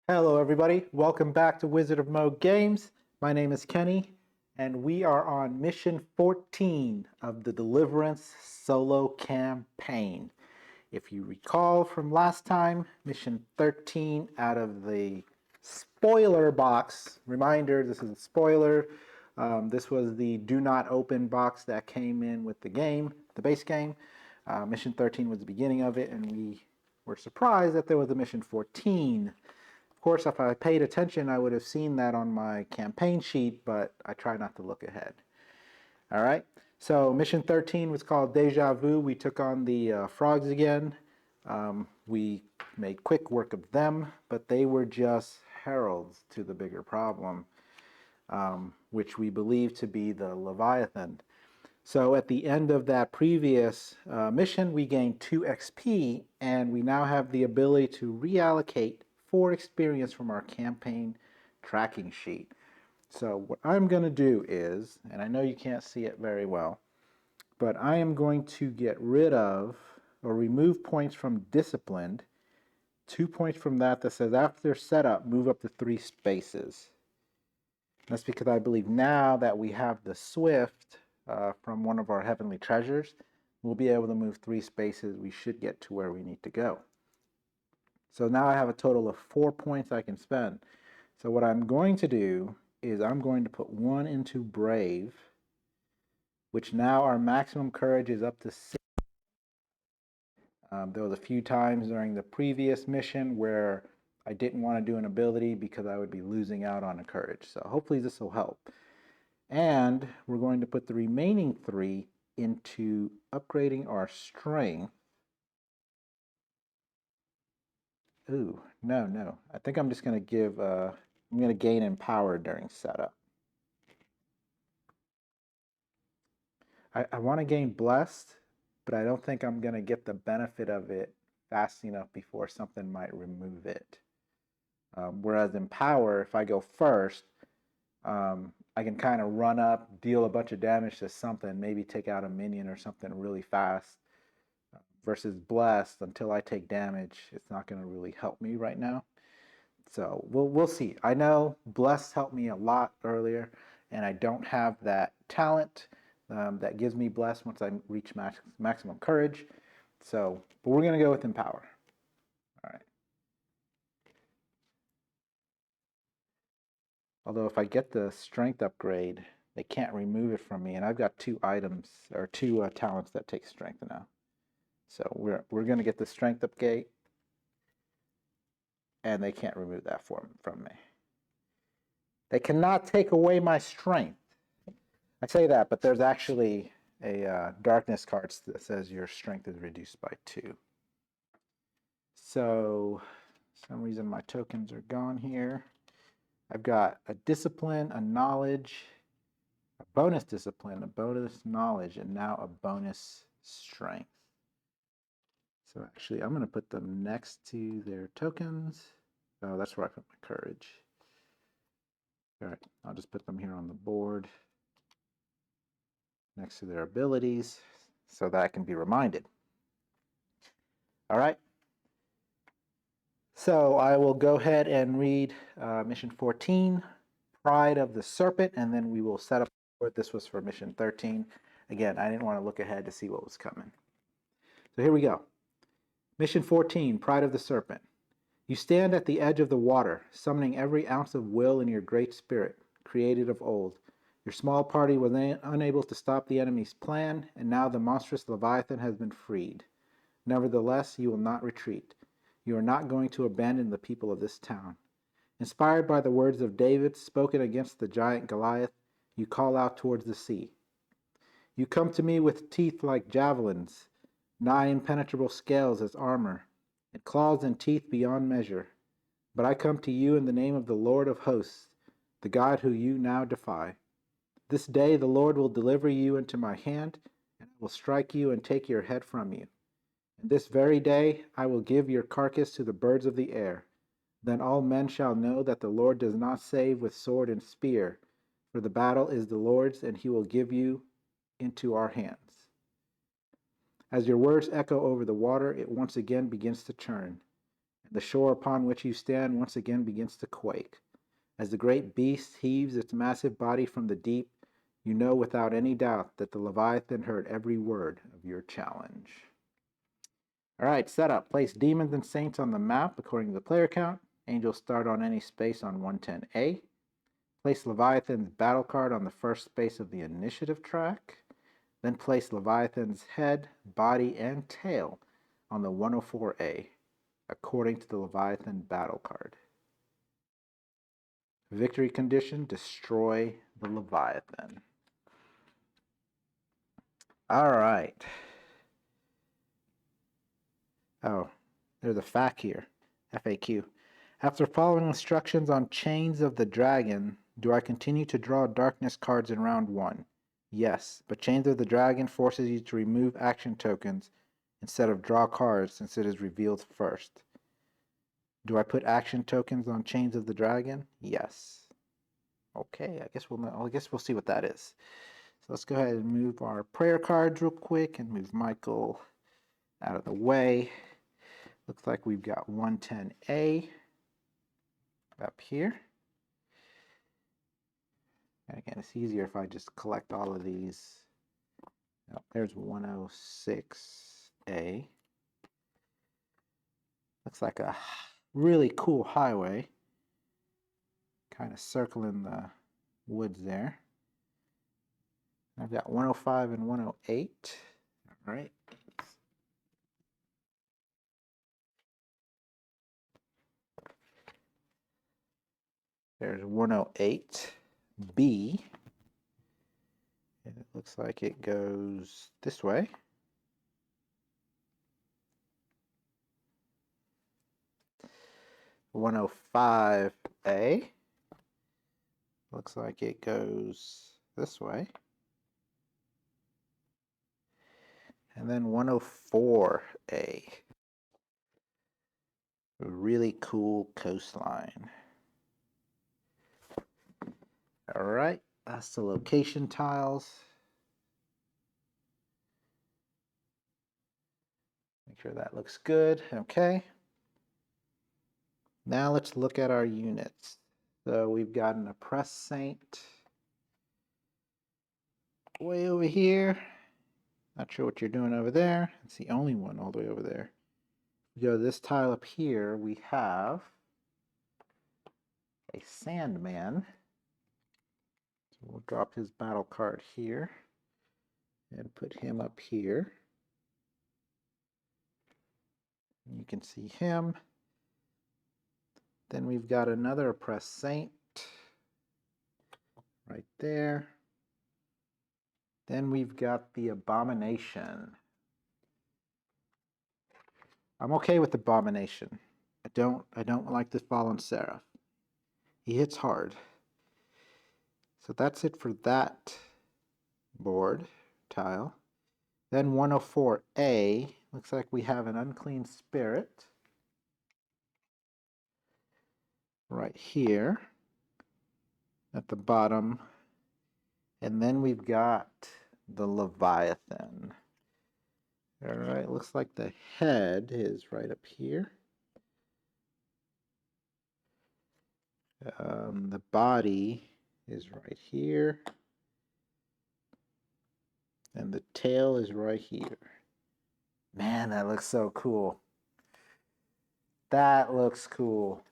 Hello everybody, welcome back to Wizard of Mo Games. My name is Kenny, and we are on mission 14 of the Deliverance solo campaign. If you recall from last time, mission 13 out of the spoiler box, reminder this is a spoiler, this was the do not open box that came in with the game, the base game. Mission 13 was the beginning of it, and we were surprised that there was a mission 14. Of course, if I paid attention, I would have seen that on my campaign sheet, but I try not to look ahead. All right, so mission 13 was called Deja Vu. We took on the frogs again. We made quick work of them, but they were just heralds to the bigger problem, which we believe to be the Leviathan. So at the end of that previous mission, we gained 2 XP, and we now have the ability to reallocate 4 experience from our campaign tracking sheet. So what I'm going to do is, and I know you can't see it very well, but I am going to get rid of or remove points from Disciplined, 2 points from that says after setup, move up to 3 spaces. That's because I believe now that we have the Swift from one of our heavenly treasures, we'll be able to move 3 spaces. We should get to where we need to go. So now I have a total of 4 points I can spend. So what I'm going to do is I'm going to put 1 into Brave, which now our maximum courage is up to 6. There was a few times during the previous mission where I didn't want to do an ability because I would be losing out on a courage. So hopefully this will help. And we're going to put the remaining 3 into upgrading our strength. Ooh, no. I think I'm just going to give, I'm going to gain empower during setup. I want to gain blessed, but I don't think I'm going to get the benefit of it fast enough before something might remove it. Whereas empower, if I go first, I can kind of run up, deal a bunch of damage to something, maybe take out a minion or something really fast. Versus blessed, until I take damage, it's not going to really help me right now. So we'll see. I know blessed helped me a lot earlier, and I don't have that talent that gives me blessed once I reach maximum courage. So, but we're going to go with empower. All right. Although if I get the strength upgrade, they can't remove it from me, and I've got 2 items or 2 talents that take strength now. So we're going to get the strength upgrade, and they can't remove that from me. They cannot take away my strength. I say that, but there's actually a darkness card that says your strength is reduced by 2. So, for some reason my tokens are gone here. I've got a discipline, a knowledge, a bonus discipline, a bonus knowledge, and now a bonus strength. So actually, I'm going to put them next to their tokens. Oh, that's where I put my courage. All right, I'll just put them here on the board next to their abilities so that I can be reminded. All right. So I will go ahead and read mission 14, Pride of the Serpent, and then we will set up what this was for mission 13. Again, I didn't want to look ahead to see what was coming. So here we go. Mission 14, Pride of the Serpent. You stand at the edge of the water, summoning every ounce of will in your great spirit, created of old. Your small party was unable to stop the enemy's plan, and now the monstrous Leviathan has been freed. Nevertheless, you will not retreat. You are not going to abandon the people of this town. Inspired by the words of David spoken against the giant Goliath, you call out towards the sea. You come to me with teeth like javelins, nigh impenetrable scales as armor, and claws and teeth beyond measure. But I come to you in the name of the Lord of hosts, the God who you now defy. This day the Lord will deliver you into my hand, and I will strike you and take your head from you. And this very day I will give your carcass to the birds of the air. Then all men shall know that the Lord does not save with sword and spear, for the battle is the Lord's, and he will give you into our hands. As your words echo over the water, it once again begins to churn. The shore upon which you stand once again begins to quake. As the great beast heaves its massive body from the deep, you know without any doubt that the Leviathan heard every word of your challenge. All right, setup. Place demons and saints on the map according to the player count. Angels start on any space on 110A. Place Leviathan's battle card on the first space of the initiative track. Then place Leviathan's head, body, and tail on the 104A, according to the Leviathan battle card. Victory condition, destroy the Leviathan. All right. Oh, there's a FAQ here. FAQ. After following instructions on Chains of the Dragon, do I continue to draw darkness cards in round 1? Yes, but Chains of the Dragon forces you to remove action tokens instead of draw cards since it is revealed first. Do I put action tokens on Chains of the Dragon? Yes. Okay, I guess we'll see what that is. So let's go ahead and move our prayer cards real quick and move Michael out of the way. Looks like we've got 110A up here. And again, it's easier if I just collect all of these. Oh, there's 106A. Looks like a really cool highway. Kind of circling the woods there. I've got 105 and 108. All right. There's 108B. And it looks like it goes this way. "105A. Looks like it goes this way. And then 104A. A really cool coastline. All right, that's the location tiles. Make sure that looks good. Okay. Now let's look at our units. So we've got an Oppressed Saint way over here. Not sure what you're doing over there. It's the only one all the way over there. We go to this tile up here. We have a Sandman. So we'll drop his battle card here and put him up here. You can see him. Then we've got another Oppressed Saint right there. Then we've got the Abomination. I'm okay with Abomination. I don't like the Fallen Seraph. He hits hard. So that's it for that board tile. Then 104A, looks like we have an Unclean Spirit right here at the bottom. And then we've got the Leviathan. All right, looks like the head is right up here. The body is right here. And the tail is right here. Man, that looks so cool. That looks cool.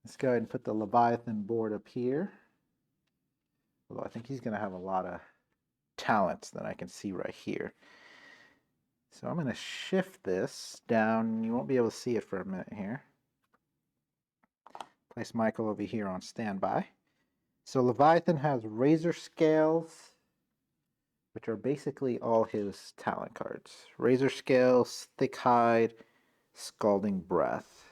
Let's go ahead and put the Leviathan board up here. Although I think he's going to have a lot of talents that I can see right here. So I'm going to shift this down. You won't be able to see it for a minute here. Place Michael over here on standby. So Leviathan has Razor Scales, which are basically all his talent cards. Razor Scales, Thick Hide, Scalding Breath.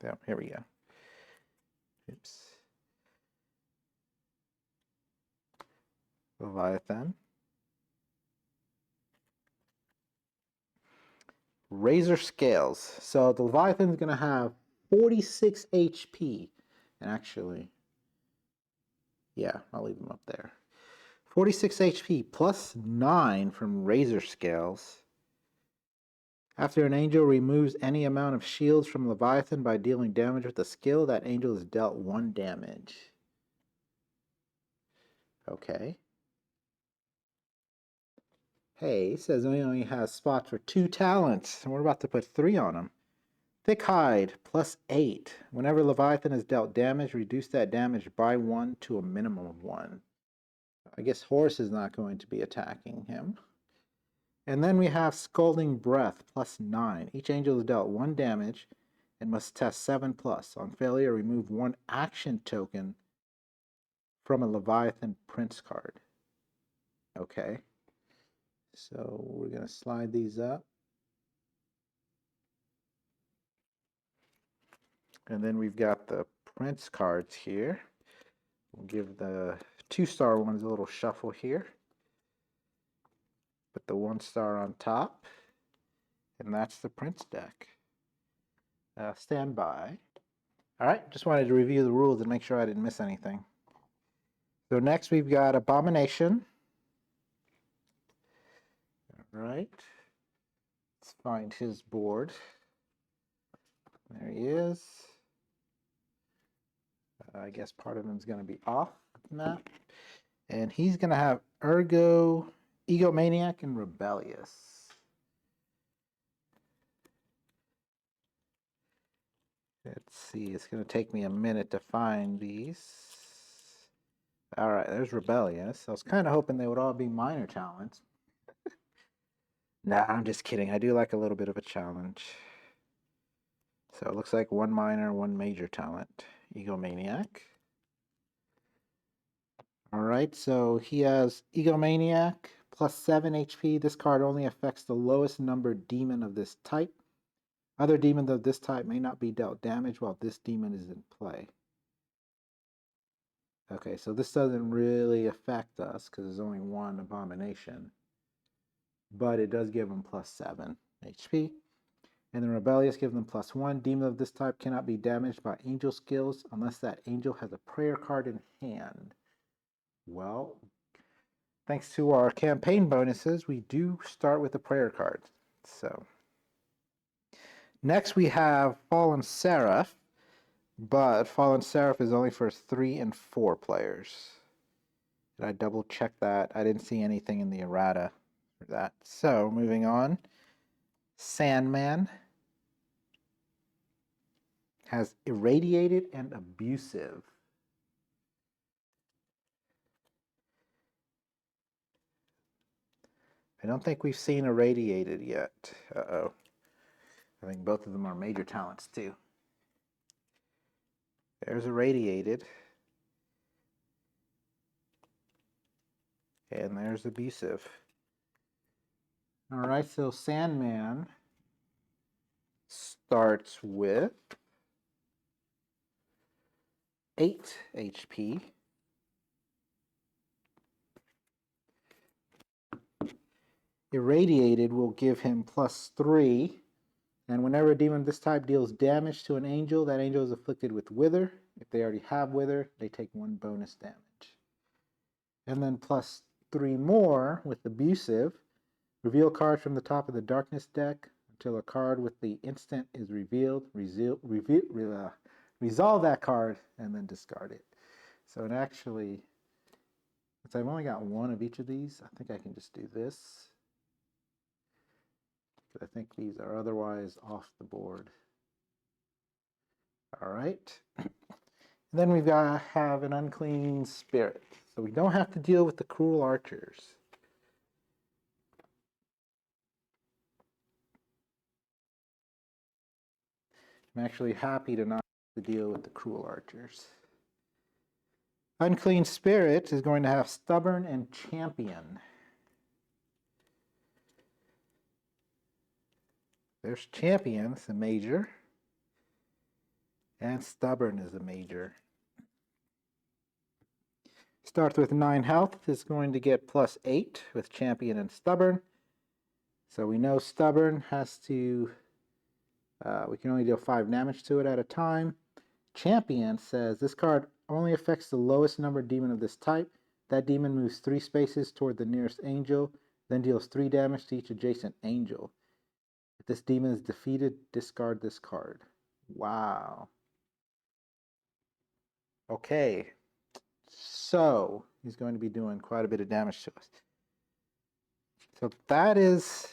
Yeah, here we go. Oops. Leviathan. Razor Scales. So the Leviathan is going to have 46 HP. And actually, yeah, I'll leave him up there. 46 HP plus 9 from Razor Scales. After an angel removes any amount of shields from Leviathan by dealing damage with a skill, that angel is dealt 1 damage. Okay. Hey, it says he only has spots for 2 talents, and we're about to put 3 on him. Thick Hide, plus 8. Whenever Leviathan is dealt damage, reduce that damage by 1 to a minimum of 1. I guess Horse is not going to be attacking him. And then we have Scalding Breath, plus 9. Each angel is dealt 1 damage and must test 7+. On failure, remove 1 action token from a Leviathan Prince card. Okay. So we're going to slide these up. And then we've got the Prince cards here. We'll give the 2-star ones a little shuffle here. Put the 1-star on top. And that's the Prince deck. Stand by. Alright, just wanted to review the rules and make sure I didn't miss anything. So next we've got Abomination. Alright. Let's find his board. There he is. I guess part of him is going to be off the map. And he's going to have Ergo, Egomaniac, and Rebellious. Let's see, it's going to take me a minute to find these. Alright, there's Rebellious. I was kind of hoping they would all be minor talents. Nah, I'm just kidding. I do like a little bit of a challenge. So it looks like 1 minor, 1 major talent. Egomaniac. Alright, so he has Egomaniac, plus 7 HP. This card only affects the lowest numbered demon of this type. Other demons of this type may not be dealt damage while this demon is in play. Okay, so this doesn't really affect us because there's only 1 Abomination. But it does give him plus 7 HP. And the Rebellious gives them plus 1. Demon of this type cannot be damaged by angel skills unless that angel has a prayer card in hand. Well, thanks to our campaign bonuses, we do start with a prayer card. So, next we have Fallen Seraph, but Fallen Seraph is only for 3 and 4 players. Did I double check that? I didn't see anything in the errata for that. So, moving on. Sandman has Irradiated and Abusive. I don't think we've seen Irradiated yet. Uh-oh. I think both of them are major talents too. There's Irradiated. And there's Abusive. Alright, so Sandman starts with 8 HP. Irradiated will give him plus 3. And whenever a demon of this type deals damage to an angel, that angel is afflicted with Wither. If they already have Wither, they take 1 bonus damage. And then plus 3 more with Abusive. Reveal cards from the top of the Darkness deck until a card with the instant is revealed. Resolve that card and then discard it. So it actually, since I've only got 1 of each of these, I think I can just do this. I think these are otherwise off the board. All right. And then we've got to have an Unclean Spirit. So we don't have to deal with the Cruel Archers. I'm actually happy to not have to deal with the Cruel Archers. Unclean Spirit is going to have Stubborn and Champion. There's Champion, it's a major. And Stubborn is a major. Starts with 9 health. It's going to get plus 8 with Champion and Stubborn. So we know Stubborn has to... we can only deal 5 damage to it at a time. Champion says this card only affects the lowest numbered demon of this type. That demon moves 3 spaces toward the nearest angel, then deals 3 damage to each adjacent angel. If this demon is defeated, discard this card. Wow. Okay. So, he's going to be doing quite a bit of damage to us. So that is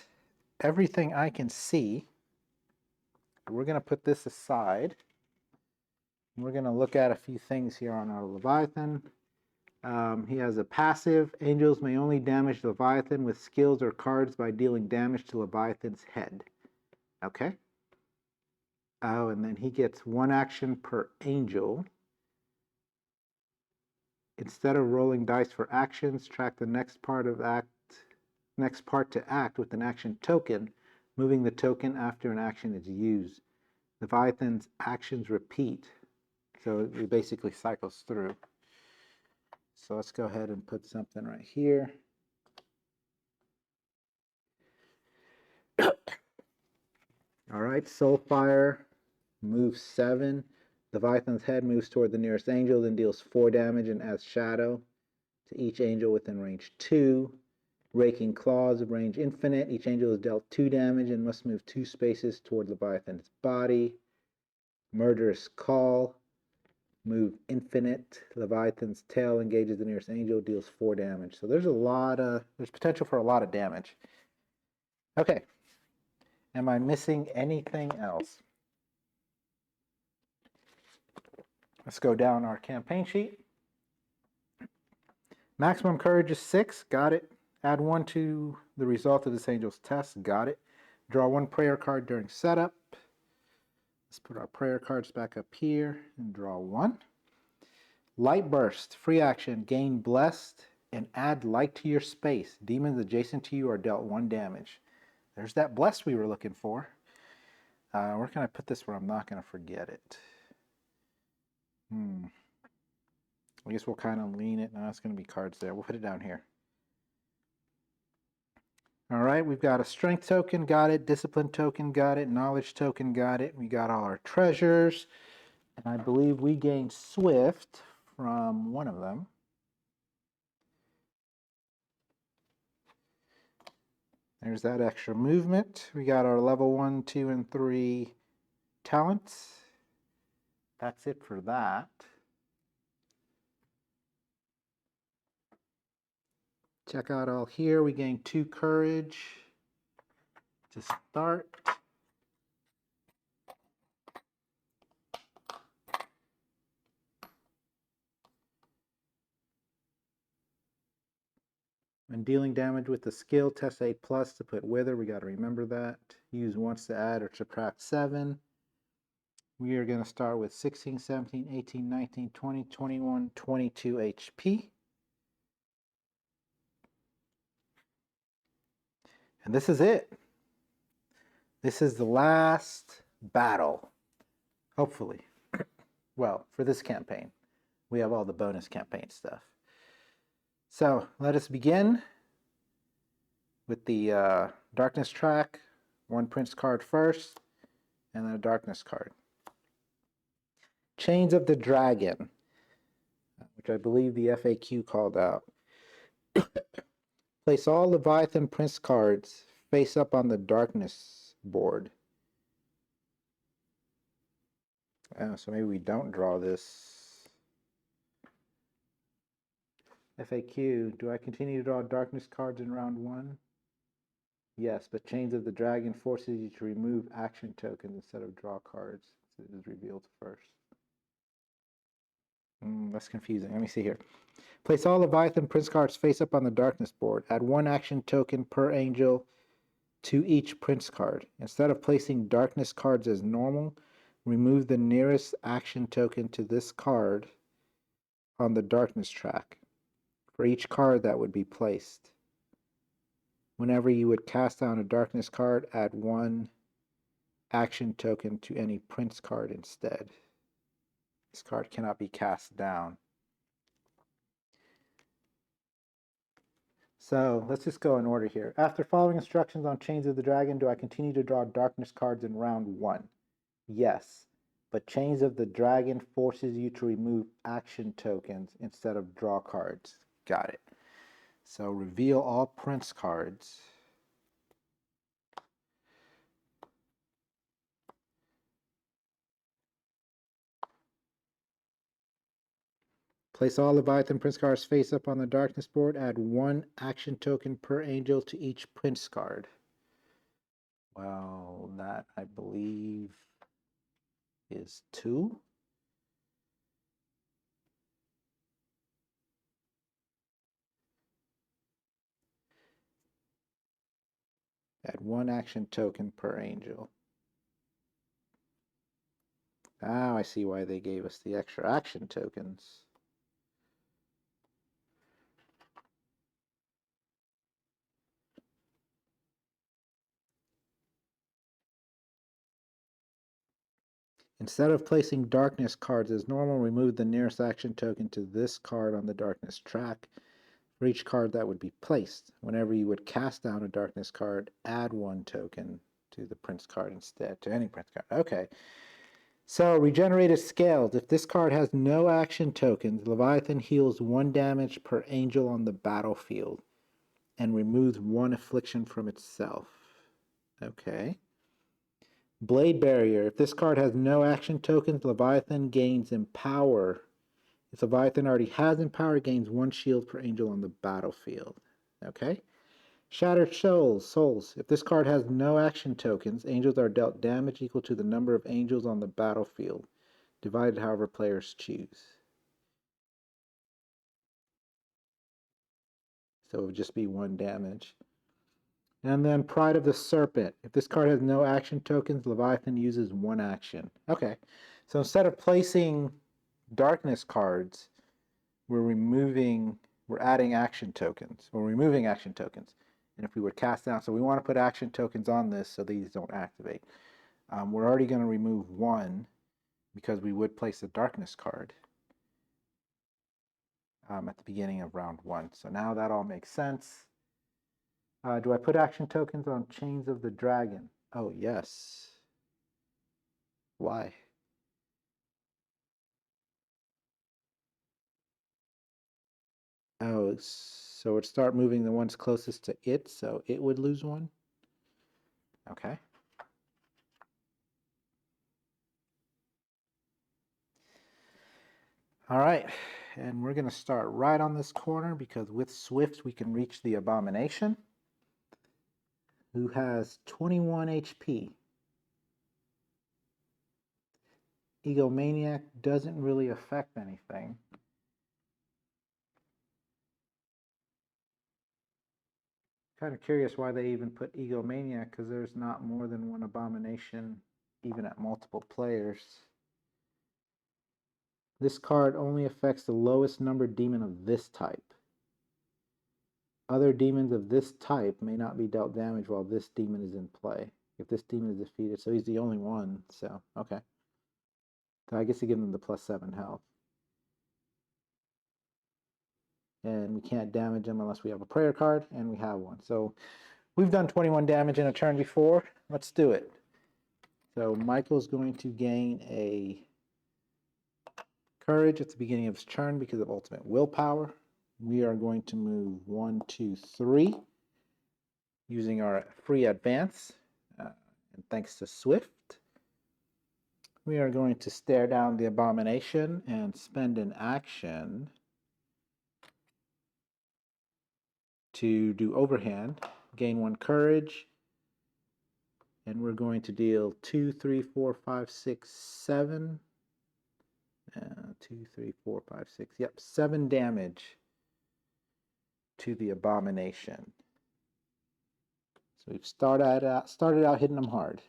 everything I can see. We're going to put this aside. We're going to look at a few things here on our Leviathan. He has a passive. Angels may only damage Leviathan with skills or cards by dealing damage to Leviathan's head. Okay. Oh, and then he gets 1 action per angel. Instead of rolling dice for actions, track the next part to act with an action token, moving the token after an action is used. Leviathan's actions repeat, so it basically cycles through. So let's go ahead and put something right here. All right, Soulfire moves 7. Leviathan's head moves toward the nearest angel, then deals 4 damage and adds shadow to each angel within range 2. Raking Claws of range infinite. Each angel is dealt 2 damage and must move 2 spaces toward Leviathan's body. Murderous Call. Move infinite. Leviathan's tail engages the nearest angel, deals 4 damage. So there's there's potential for a lot of damage. Okay. Am I missing anything else? Let's go down our campaign sheet. Maximum courage is 6. Got it. Add 1 to the result of this angel's test. Got it. Draw 1 prayer card during setup. Let's put our prayer cards back up here and draw 1. Light Burst. Free action. Gain Blessed and add light to your space. Demons adjacent to you are dealt 1 damage. There's that Blessed we were looking for. Where can I put this where I'm not going to forget it? I guess we'll kind of lean it. No, it's going to be cards there. We'll put it down here. All right, we've got a strength token, got it. Discipline token, got it. Knowledge token, got it. We got all our treasures. And I believe we gained Swift from one of them. There's that extra movement. We got our level 1, 2, and 3 talents. That's it for that. Check out all here. We gain 2 courage to start. When dealing damage with the skill, test 8+ to put Wither. We got to remember that. Use once to add or subtract 7. We are going to start with 16, 17, 18, 19, 20, 21, 22 HP. And this is it. This is the last battle. Hopefully. Well, for this campaign. We have all the bonus campaign stuff. So let us begin with the darkness track. 1 prince card first, and then a darkness card. Chains of the Dragon, which I believe the FAQ called out. Place all Leviathan prince cards face up on the darkness board. So maybe we don't draw this. FAQ, do I continue to draw darkness cards in round 1? Yes, but Chains of the Dragon forces you to remove action tokens instead of draw cards. So it is revealed first. That's confusing. Let me see here. Place all Leviathan prince cards face up on the darkness board. Add 1 action token per angel to each prince card. Instead of placing darkness cards as normal, remove the nearest action token to this card on the darkness track for each card that would be placed. Whenever you would cast down a darkness card, add 1 action token to any prince card instead. This card cannot be cast down. So let's just go in order here. After following instructions on Chains of the Dragon, do I continue to draw darkness cards in round 1? Yes, but Chains of the Dragon forces you to remove action tokens instead of draw cards. Got it. So reveal all prince cards. Place all Leviathan prince cards face up on the darkness board. Add 1 action token per angel to each prince card. Well, that I believe is 2. Add 1 action token per angel. Now I see why they gave us the extra action tokens. Instead of placing darkness cards as normal, remove the nearest action token to this card on the darkness track for each card that would be placed. Whenever you would cast down a darkness card, add 1 token to the prince card instead, to any prince card. Okay. So, regenerated scales. If this card has no action tokens, Leviathan heals 1 damage per angel on the battlefield and removes 1 affliction from itself. Okay. Blade Barrier. If this card has no action tokens, Leviathan gains Empower. If Leviathan already has Empower, it gains 1 shield per angel on the battlefield. Okay. Shattered Souls. If this card has no action tokens, angels are dealt damage equal to the number of angels on the battlefield, divided however players choose. So it would just be 1 damage. And then Pride of the Serpent. If this card has no action tokens, Leviathan uses 1 action. Okay. So instead of placing darkness cards, we're adding action tokens. We're removing action tokens. And if we would cast down, so we want to put action tokens on this so these don't activate. We're already going to remove 1 because we would place a darkness card at the beginning of round 1. So now that all makes sense. Do I put action tokens on Chains of the Dragon? Oh, yes. Why? Oh, so it'd start moving the ones closest to it, so it would lose 1? Okay. All right, and we're going to start right on this corner because with Swift we can reach the Abomination, who has 21 HP. Egomaniac doesn't really affect anything. Kind of curious why they even put Egomaniac, because there's not more than 1 Abomination, even at multiple players. This card only affects the lowest numbered demon of this type. Other demons of this type may not be dealt damage while this demon is in play. If this demon is defeated, so he's the only one, so, okay. So I guess you give him the +7 health. And we can't damage him unless we have a prayer card, and we have one. So we've done 21 damage in a turn before. Let's do it. So Michael's going to gain a courage at the beginning of his turn because of ultimate willpower. We are going to move 1, 2, 3 using our free advance. And thanks to Swift, we are going to stare down the Abomination and spend an action to do overhand, gain 1 courage, and we're going to deal 2, 3, 4, 5, 6, 7. 2, 3, 4, 5, 6. Yep, 7 damage to the Abomination. So we've started out hitting them hard.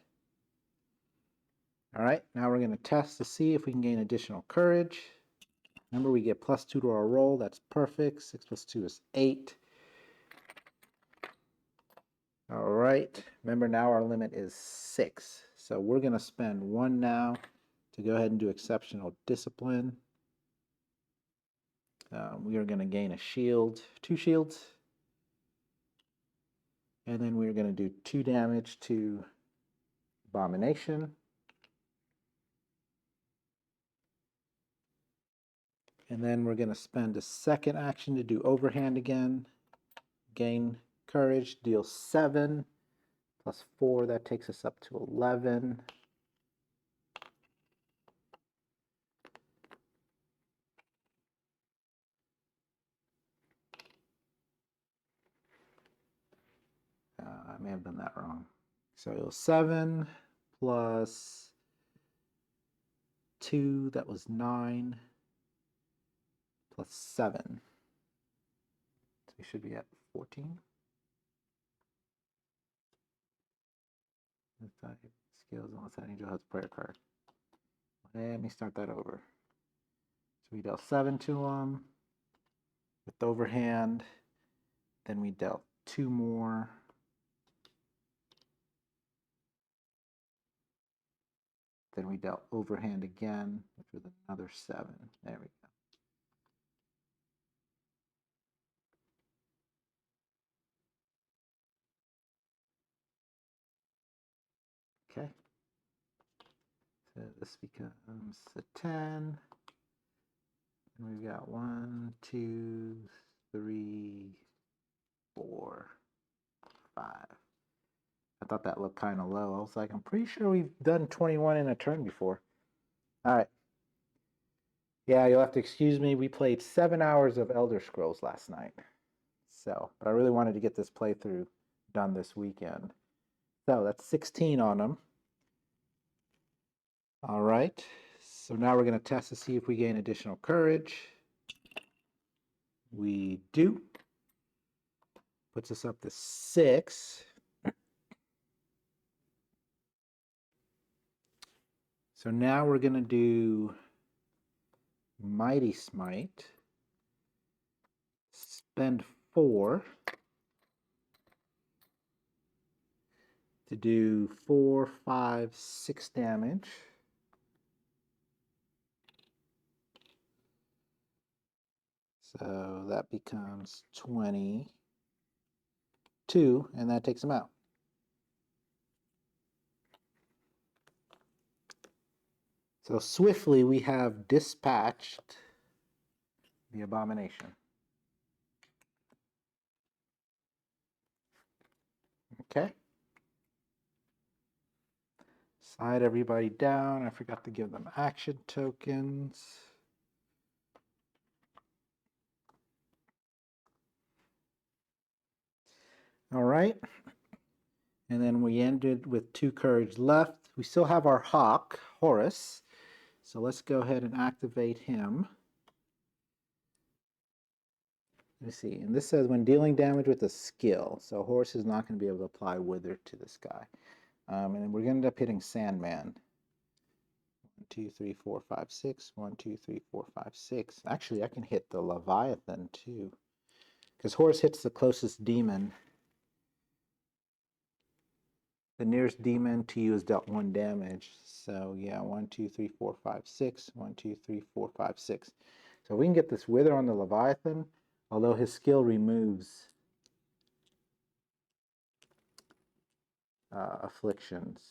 All right, now we're going to test to see if we can gain additional courage. Remember, we get +2 to our roll. That's perfect. 6 + 2 is 8. All right, remember now our limit is 6. So we're going to spend 1 now to go ahead and do Exceptional Discipline. We are going to gain a shield, 2 shields. And then we're going to do 2 damage to Abomination. And then we're going to spend a second action to do overhand again. Gain courage, deal 7 plus 4. That takes us up to 11. I may have done that wrong. So 7 plus 2, that was 9, plus 7. So we should be at 14. Skills unless that angel has a prayer card. Let me start that over. So we dealt 7 to him with overhand. Then we dealt 2 more. Then we dealt overhand again, which was another 7. There we go. Okay. So this becomes a 10. And we've got 1, 2, 3, 4, 5. I thought that looked kind of low. I was like, I'm pretty sure we've done 21 in a turn before. All right. Yeah, you'll have to excuse me. We played 7 hours of Elder Scrolls last night. So, but I really wanted to get this playthrough done this weekend. So that's 16 on them. All right. So now we're going to test to see if we gain additional courage. We do. Puts us up to 6. So now we're going to do Mighty Smite. Spend 4 to do 4, 5, 6 damage. So that becomes 22, and that takes him out. So swiftly we have dispatched the abomination. Okay. Slide everybody down. I forgot to give them action tokens. All right. And then we ended with 2 courage left. We still have our hawk, Horus. So let's go ahead and activate him. Let's see. And this says when dealing damage with a skill. So Horus is not going to be able to apply Wither to this guy. And then we're going to end up hitting Sandman. 1, 2, 3, 4, 5, 6. 1, 2, 3, 4, 5, 6. Actually, I can hit the Leviathan too. Because Horus hits the closest demon. The nearest demon to you is dealt 1 damage. So yeah, 1, 2, 3, 4, 5, 6. 1, 2, 3, 4, 5, 6. So we can get this Wither on the Leviathan, although his skill removes afflictions.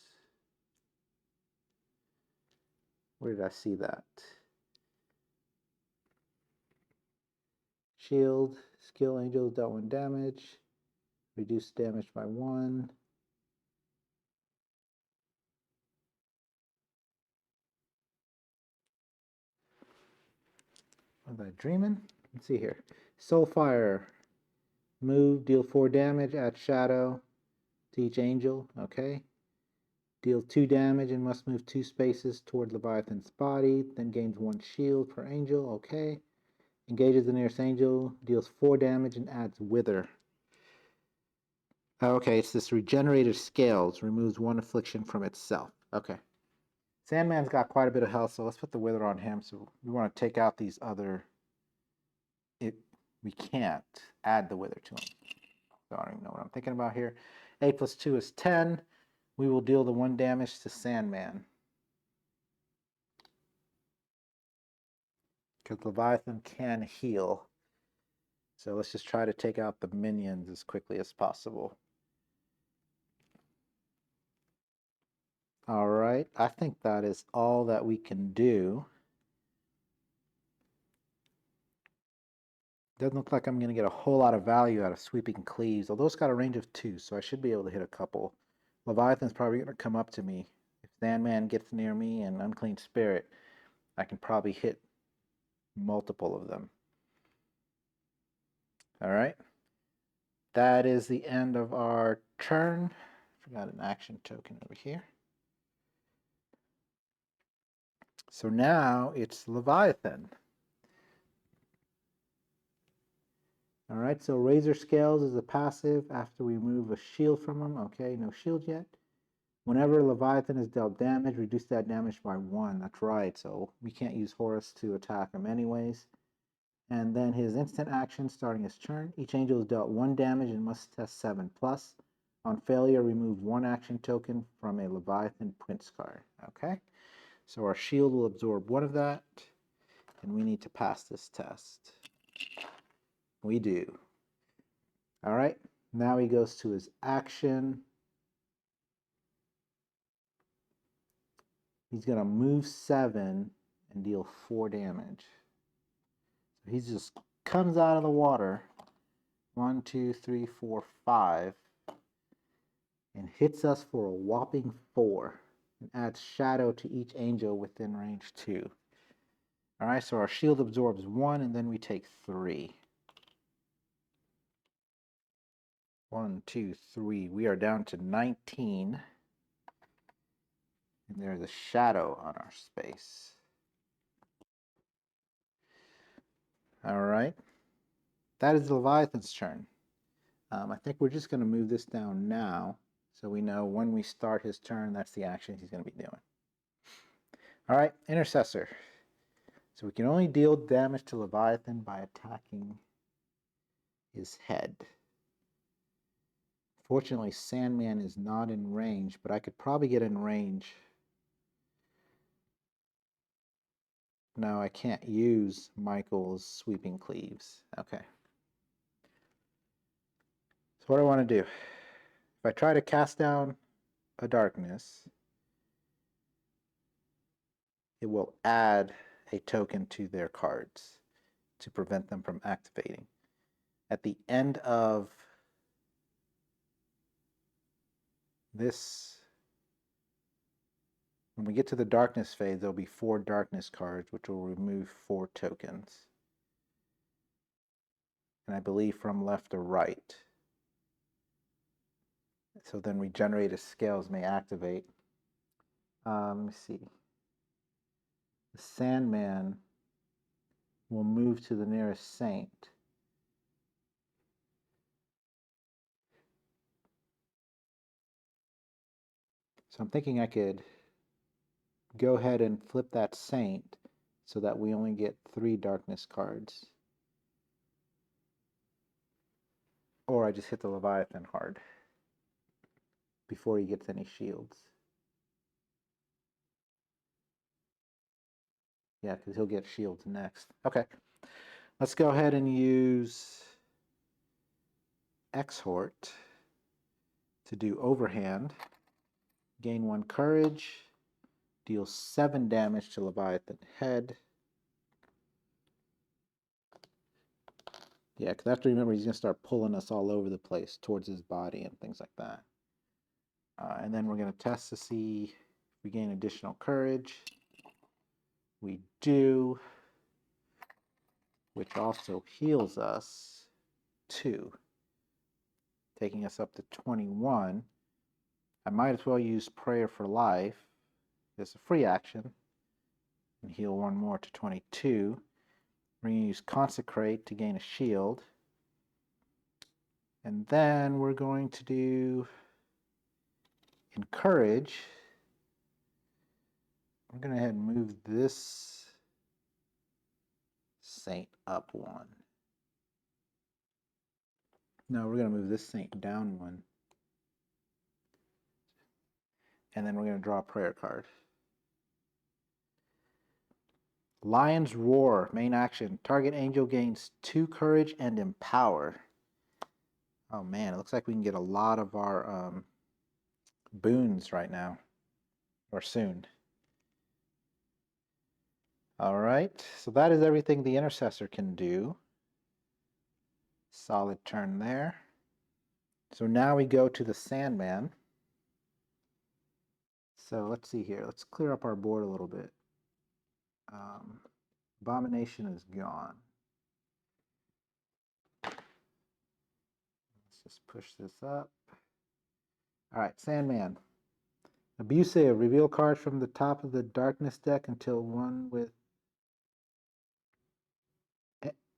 Where did I see that? Shield, skill angel dealt 1 damage. Reduce damage by 1. Was I dreaming? Let's see here. Soulfire. Move, deal 4 damage, add shadow to each angel. Okay. Deal 2 damage and must move 2 spaces toward Leviathan's body. Then gains 1 shield per angel. Okay. Engages the nearest angel. Deals 4 damage and adds Wither. Okay, it's this regenerated scales. Removes 1 affliction from itself. Okay. Sandman's got quite a bit of health, so let's put the Wither on him. So we want to take out these other... we can't add the Wither to him. So I don't even know what I'm thinking about here. 8 plus 2 is 10. We will deal the 1 damage to Sandman. Because Leviathan can heal. So let's just try to take out the minions as quickly as possible. All right, I think that is all that we can do. Doesn't look like I'm going to get a whole lot of value out of Sweeping Cleaves, although it's got a range of 2, so I should be able to hit a couple. Leviathan's probably going to come up to me. If Sandman gets near me and Unclean Spirit, I can probably hit multiple of them. All right. That is the end of our turn. Forgot an action token over here. So now it's Leviathan. All right, so Razor Scales is a passive after we remove a shield from him. Okay, no shield yet. Whenever Leviathan is dealt damage, reduce that damage by 1. That's right, so we can't use Horus to attack him anyways. And then his instant action starting his turn. Each angel is dealt 1 damage and must test 7+. On failure, remove 1 action token from a Leviathan Prince card. Okay, so our shield will absorb 1 of that, and we need to pass this test. We do. All right, now he goes to his action. He's going to move 7 and deal 4 damage. So he just comes out of the water, 1, 2, 3, 4, 5, and hits us for a whopping 4, and adds shadow to each angel within range 2. All right, so our shield absorbs 1, and then we take 3. 1, 2, 3. We are down to 19. And there's a shadow on our space. All right. That is Leviathan's turn. I think we're just going to move this down now, so we know when we start his turn, that's the action he's going to be doing. All right, Intercessor. So we can only deal damage to Leviathan by attacking his head. Fortunately, Sandman is not in range, but I could probably get in range. No, I can't use Michael's Sweeping Cleaves. Okay. So what do I want to do? If I try to cast down a darkness, it will add a token to their cards to prevent them from activating. At the end of this, when we get to the darkness phase, there'll be 4 darkness cards, which will remove 4 tokens. And I believe from left to right. So then regenerated scales may activate. Let me see. The Sandman will move to the nearest saint. So I'm thinking I could go ahead and flip that saint so that we only get 3 darkness cards. Or I just hit the Leviathan hard before he gets any shields. Yeah, because he'll get shields next. Okay, let's go ahead and use Exhort to do overhand. Gain 1 courage, deal 7 damage to Leviathan head. Yeah, because I have to remember he's going to start pulling us all over the place towards his body and things like that. And then we're going to test to see if we gain additional courage. We do, which also heals us 2, taking us up to 21. I might as well use Prayer for Life. It's a free action. And heal 1 more to 22. We're going to use Consecrate to gain a shield. And then we're going to do Encourage. We're going to go ahead and move this saint up 1. No, we're going to move this saint down 1. And then we're going to draw a prayer card. Lion's Roar, main action. Target angel gains 2 courage and empower. Oh man, it looks like we can get a lot of our boons right now. Or soon. Alright, so that is everything the Intercessor can do. solid turn there. So now we go to the Sandman. So let's see here. Let's clear up our board a little bit. Abomination is gone. Let's just push this up. All right, Sandman. Abusive. Reveal cards from the top of the darkness deck until one with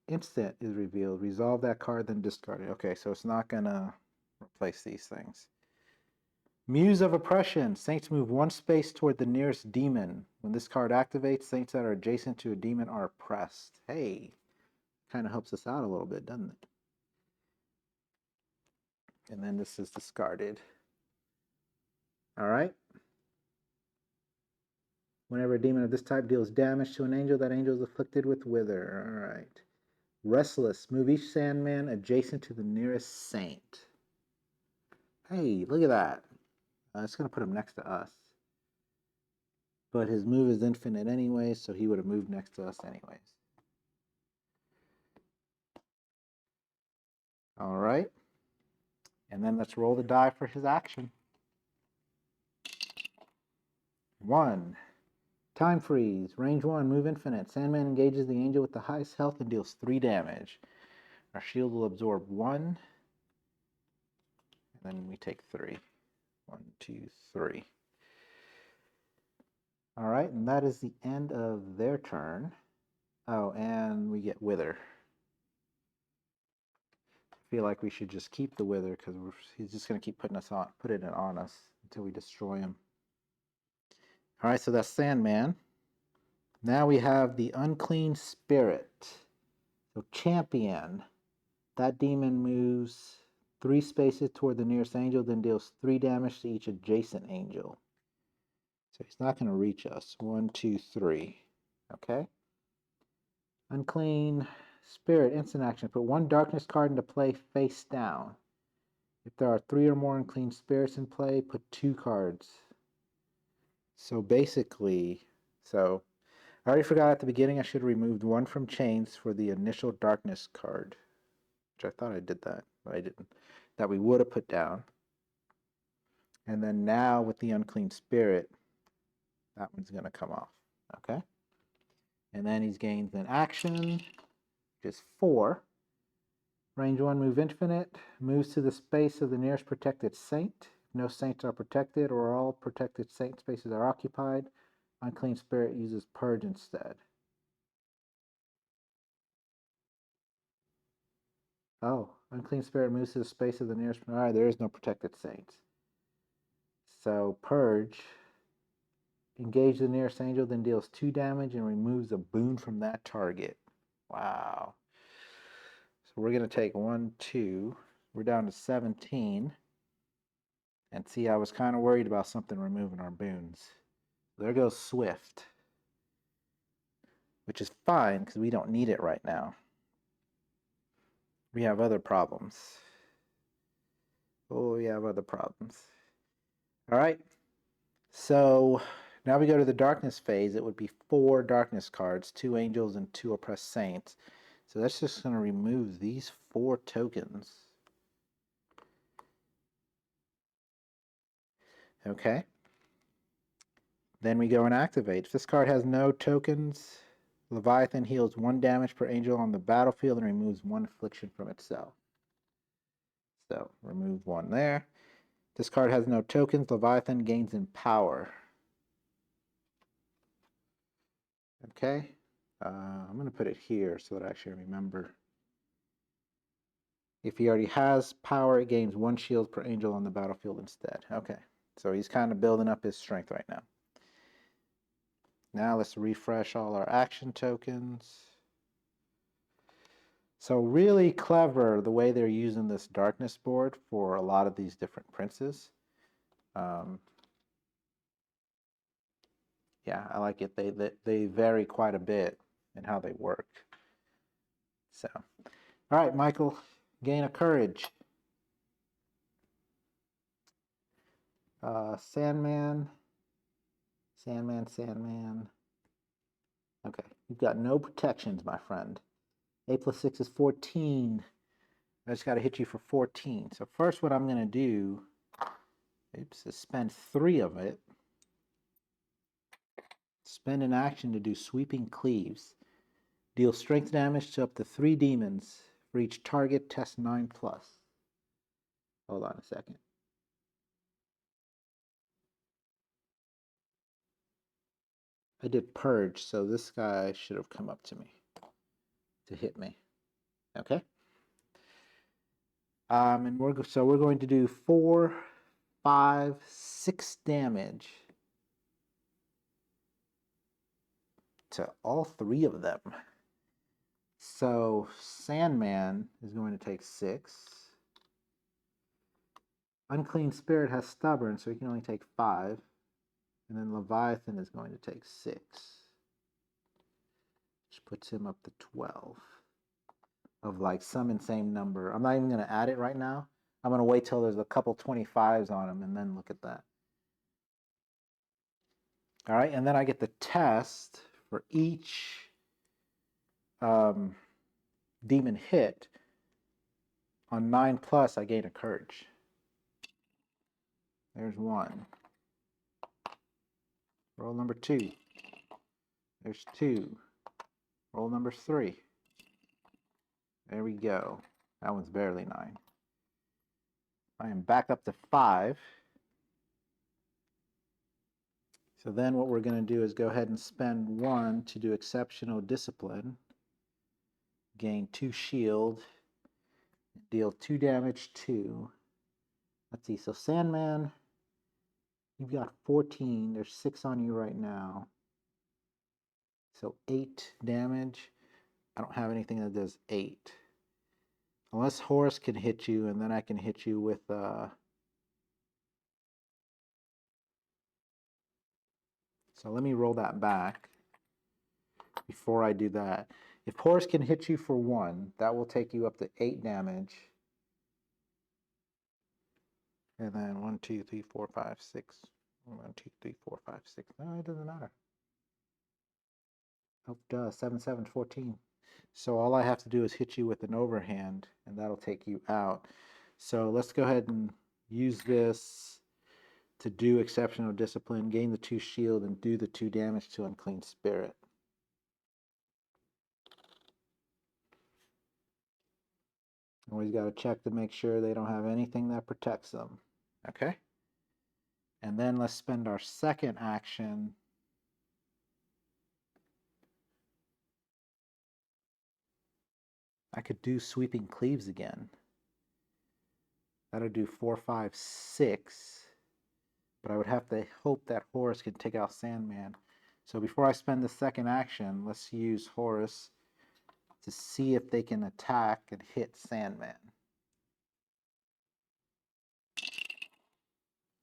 instant is revealed. Resolve that card, then discard it. Okay, so it's not gonna replace these things. Muse of Oppression. Saints move one space toward the nearest demon. When this card activates, saints that are adjacent to a demon are oppressed. Hey, kind of helps us out a little bit, doesn't it? And then this is discarded. All right. Whenever a demon of this type deals damage to an angel, that angel is afflicted with wither. All right. Restless. Move each Sandman adjacent to the nearest saint. Hey, look at that. It's going to put him next to us. But his move is infinite anyway, so he would have moved next to us anyways. All right. And then let's roll the die for his action. 1. Time freeze. Range 1. Move infinite. Sandman engages the angel with the highest health and deals 3 damage. Our shield will absorb 1. And then we take 3. 1, 2, 3. All right, and that is the end of their turn. Oh, and we get Wither. I feel like we should just keep the Wither because he's just going to keep putting it on us until we destroy him. All right, so that's Sandman. Now we have the Unclean Spirit. So Champion. That demon moves 3 spaces toward the nearest angel, then deals 3 damage to each adjacent angel. So he's not going to reach us. 1, 2, 3. Okay. Unclean Spirit, instant action. Put 1 darkness card into play face down. If there are 3 or more unclean spirits in play, put 2 cards. So basically, I already forgot at the beginning I should have removed 1 from chains for the initial darkness card. Which I thought I did that, but I didn't. That we would have put down. And then now with the unclean spirit, that one's going to come off. Okay? And then he's gained an action, which is 4. Range 1, move infinite. Moves to the space of the nearest protected saint. If no saints are protected or all protected saint spaces are occupied, unclean spirit uses purge instead. Oh, unclean spirit moves to the space of the nearest... All right, there is no protected saints. So purge... Engage the nearest angel, then deals 2 damage and removes a boon from that target. Wow. So we're going to take 1, 2. We're down to 17. And see, I was kind of worried about something removing our boons. There goes Swift. Which is fine, because we don't need it right now. We have other problems. Oh, we have other problems. All right. So... now we go to the darkness phase. It would be 4 darkness cards, 2 angels and 2 oppressed saints. So that's just going to remove these 4 tokens. Okay. Then we go and activate. If this card has no tokens, Leviathan heals 1 damage per angel on the battlefield and removes 1 affliction from itself. So remove 1 there. This card has no tokens. Leviathan gains in power. Okay. I'm going to put it here so that I actually remember. If he already has power, it gains 1 shield per angel on the battlefield instead. Okay, so he's kind of building up his strength right now. Now let's refresh all our action tokens. So really clever the way they're using this darkness board for a lot of these different princes. Yeah, I like it. They vary quite a bit in how they work. So, all right, Michael, gain a courage. Sandman. Okay, you've got no protections, my friend. 8 + 6 is 14. I just got to hit you for 14. So first what I'm going to do, is spend 3 of it. Spend an action to do sweeping cleaves. Deal strength damage to up to 3 demons for each target. Test 9+. Hold on a second. I did purge, so this guy should have come up to me to hit me. Okay. And we're going to do 4, 5, 6 damage to all 3 of them. So Sandman is going to take 6. Unclean Spirit has Stubborn, so he can only take 5. And then Leviathan is going to take 6. Which puts him up to 12. Of like some insane number. I'm not even going to add it right now. I'm going to wait till there's a couple 25s on him and then look at that. All right, and then I get the test for each demon hit. On 9+, I gain a courage. There's 1. Roll number 2. There's 2. Roll number 3. There we go. That one's barely 9. I am back up to 5. So then what we're going to do is go ahead and spend 1 to do Exceptional Discipline. Gain 2 shield. Deal 2 damage to... Let's see, so Sandman, you've got 14. There's 6 on you right now. So 8 damage. I don't have anything that does 8. Unless Horus can hit you, and then I can hit you with... So let me roll that back before I do that. If Horus can hit you for 1, that will take you up to 8 damage. And then 1, 2, 3, 4, 5, 6. 1, 2, 3, 4, 5, 6. No, it doesn't matter. Oh, duh. 7, 7, 14. So all I have to do is hit you with an overhand, and that'll take you out. So let's go ahead and use this to do Exceptional Discipline, gain the 2 shield, and do the 2 damage to Unclean Spirit. Always got to check to make sure they don't have anything that protects them. Okay? And then let's spend our second action I could do Sweeping Cleaves again. That'll do 4, 5, 6. But I would have to hope that Horus can take out Sandman. So before I spend the second action, let's use Horus to see if they can attack and hit Sandman.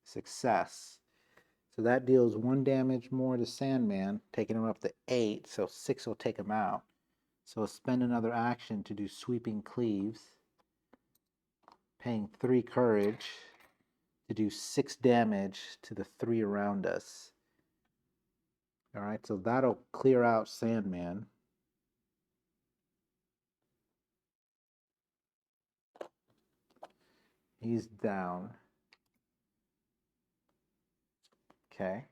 Success. So that deals 1 damage more to Sandman, taking him up to 8, so 6 will take him out. So spend another action to do Sweeping Cleaves, paying 3 courage to do 6 damage to the 3 around us. Alright, so that'll clear out Sandman. He's down. Okay.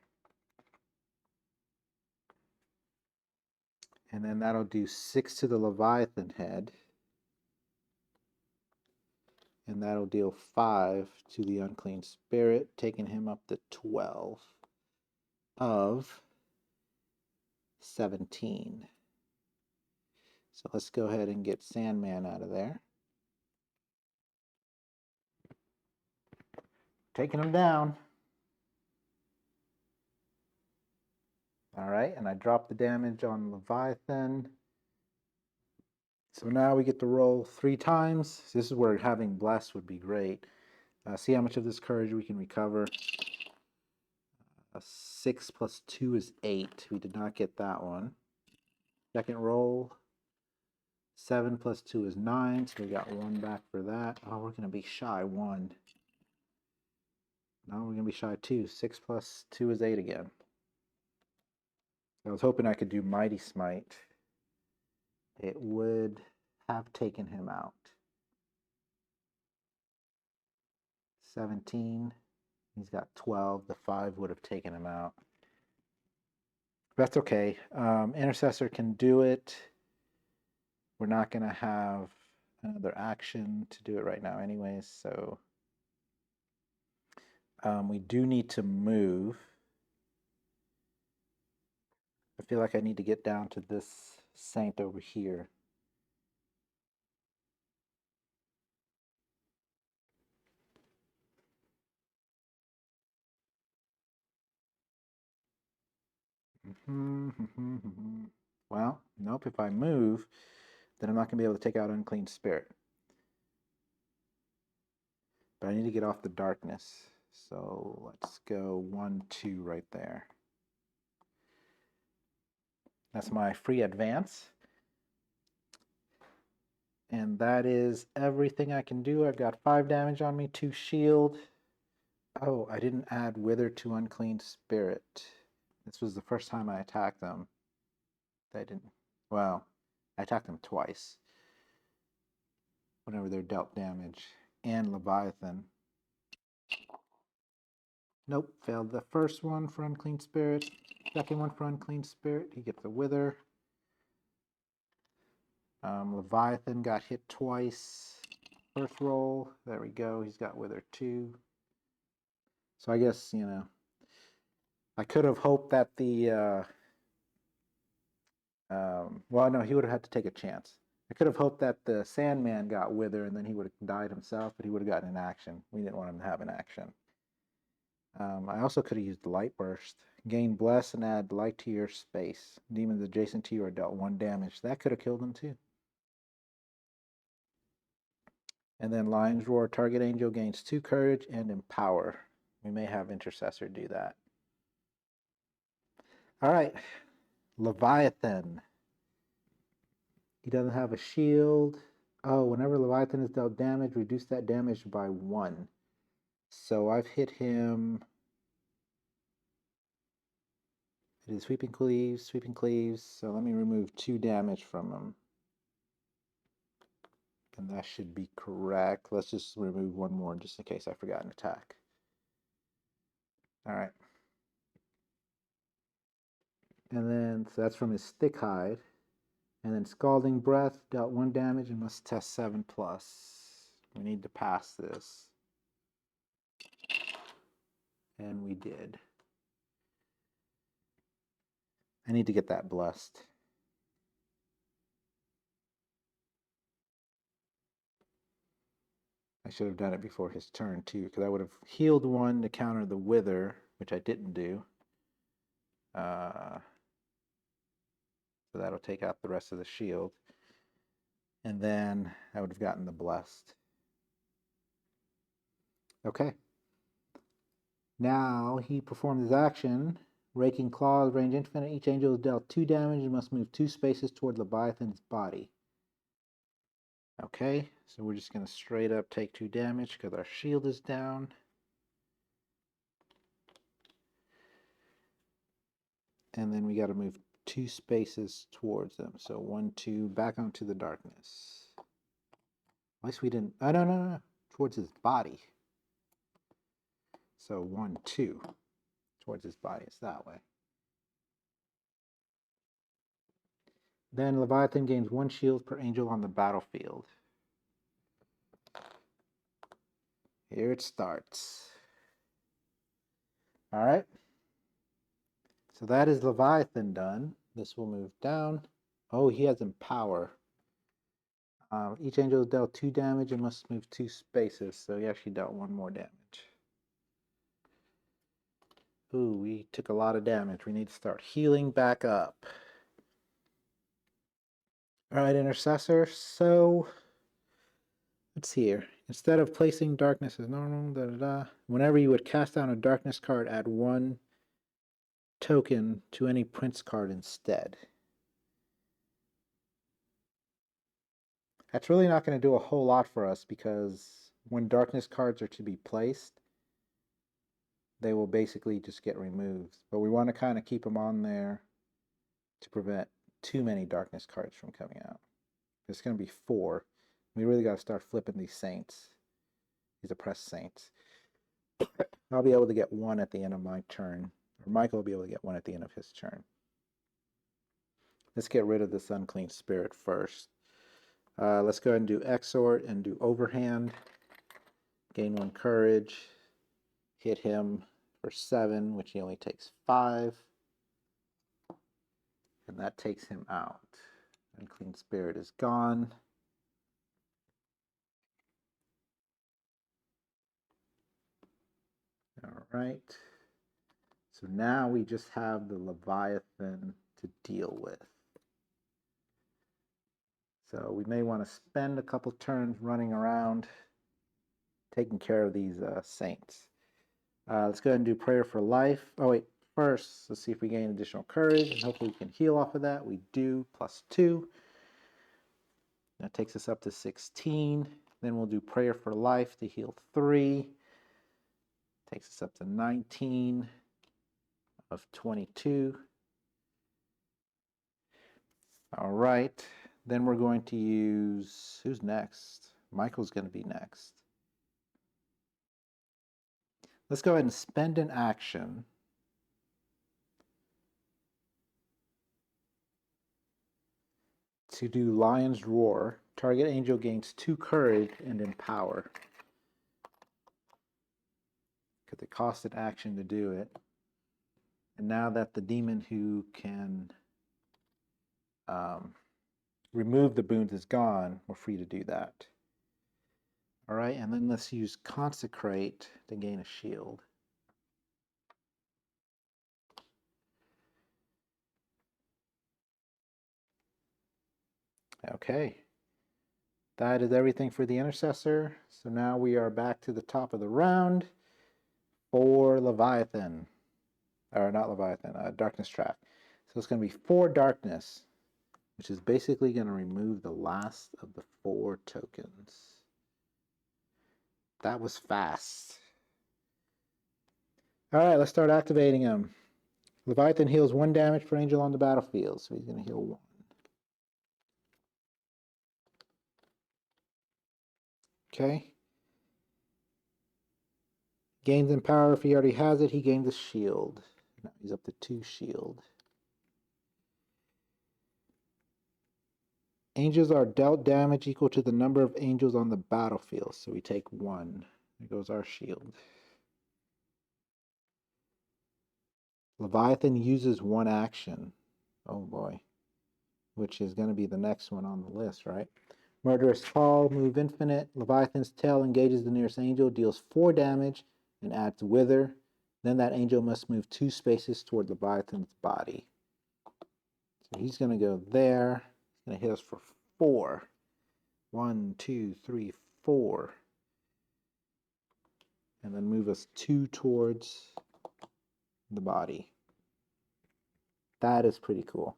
And then that'll do 6 to the Leviathan head. And that'll deal 5 to the Unclean Spirit, taking him up to 12 of 17. So let's go ahead and get Sandman out of there. Taking him down. Alright, and I dropped the damage on Leviathan. So now we get to roll 3 times. This is where having Bless would be great. See how much of this courage we can recover. 6 plus 2 is 8. We did not get that one. Second roll. 7 plus 2 is 9, so we got 1 back for that. Oh, we're going to be shy 1. No, we're going to be shy 2. 6 plus 2 is 8 again. I was hoping I could do Mighty Smite. It would have taken him out. 17. He's got 12. The 5 would have taken him out. That's okay. Intercessor can do it. We're not going to have another action to do it right now anyways, so we do need to move. I feel like I need to get down to this saint over here. Well, nope, if I move, then I'm not going to be able to take out unclean spirit. But I need to get off the darkness. So let's go 1, 2 right there. That's my free advance. And that is everything I can do. I've got 5 damage on me, 2 shield. Oh, I didn't add Wither to Unclean Spirit. This was the first time I attacked them. I didn't. Well, I attacked them twice. Whenever they're dealt damage. And Leviathan. Nope, failed the first one for Unclean Spirit. Second one for Unclean Spirit. He gets a Wither. Leviathan got hit twice. First roll. There we go. He's got Wither 2. So I guess, you know, I could have hoped that the, well, no, he would have had to take a chance. I could have hoped that the Sandman got Wither and then he would have died himself, but he would have gotten an action. We didn't want him to have an action. I also could have used Light Burst. Gain Bless and add Light to your space. Demons adjacent to you are dealt 1 damage. That could have killed him too. And then Lion's Roar. Target angel gains 2 courage and empower. We may have Intercessor do that. All right. Leviathan. He doesn't have a shield. Oh, whenever Leviathan is dealt damage, reduce that damage by 1. So I've hit him. It is sweeping cleaves. So let me remove 2 damage from him. And that should be correct. Let's just remove 1 more just in case I forgot an attack. All right. And then, so that's from his Thick Hide. And then Scalding Breath, dealt 1 damage and must test 7+. We need to pass this. And we did. I need to get that blessed. I should have done it before his turn too, because I would have healed 1 to counter the Wither, which I didn't do. So that'll take out the rest of the shield. And then I would have gotten the blessed. Okay. Now he performs his action. Raking Claws, range infinite. Each angel is dealt 2 damage and must move 2 spaces toward Leviathan's body. Okay, so we're just going to straight up take 2 damage because our shield is down. And then we got to move 2 spaces towards them. So 1, 2, back onto the darkness. At least we didn't. Oh, no. Towards his body. So 1, 2. Towards his body. It's that way. Then Leviathan gains 1 shield per angel on the battlefield. Here it starts. All right. So that is Leviathan done. This will move down. Oh, he has Empower. Each angel is dealt 2 damage and must move 2 spaces. So he actually dealt 1 more damage. Ooh, we took a lot of damage. We need to start healing back up. All right, Intercessor. So let's see here. Instead of placing darkness as normal, whenever you would cast down a darkness card, add 1 token to any prince card instead. That's really not going to do a whole lot for us because when darkness cards are to be placed, they will basically just get removed. But we want to kind of keep them on there to prevent too many darkness cards from coming out. It's going to be 4. We really got to start flipping these saints, these oppressed saints. I'll be able to get one at the end of my turn. Or Michael will be able to get one at the end of his turn. Let's get rid of this unclean spirit first. Let's go ahead and do exhort and do overhand. Gain 1 courage. Hit him for 7, which he only takes 5. And that takes him out. Unclean spirit is gone. All right. So now we just have the Leviathan to deal with. So we may want to spend a couple turns running around taking care of these saints. Let's go ahead and do prayer for life. Oh wait, first let's see if we gain additional courage, and hopefully we can heal off of that. We do, +2. That takes us up to 16. Then we'll do prayer for life to heal 3. Takes us up to 19 of 22. All right, then we're going to use, who's next? Michael's going to be next. Let's go ahead and spend an action to do Lion's Roar. Target angel gains 2 courage and empower. Because it cost an action to do it. And now that the demon who can remove the boons is gone, we're free to do that. All right, and then let's use Consecrate to gain a shield. Okay, that is everything for the Intercessor. So now we are back to the top of the round for Leviathan. Or not Leviathan, Darkness Trap. So it's going to be 4 Darkness, which is basically going to remove the last of the 4 tokens. That was fast. All right, let's start activating him. Leviathan heals 1 damage per angel on the battlefield, so he's going to heal 1. Okay. Gains in power if he already has it. He gains a shield. Now he's up to 2 shield. Angels are dealt damage equal to the number of angels on the battlefield, so we take 1. There goes our shield. Leviathan uses 1 action. Oh boy. Which is going to be the next one on the list, right? Murderous Fall, move infinite. Leviathan's tail engages the nearest angel, deals 4 damage, and adds Wither. Then that angel must move 2 spaces toward Leviathan's body. So he's going to go there. He's going to hit us for 4. 1, 2, 3, 4. And then move us 2 towards the body. That is pretty cool.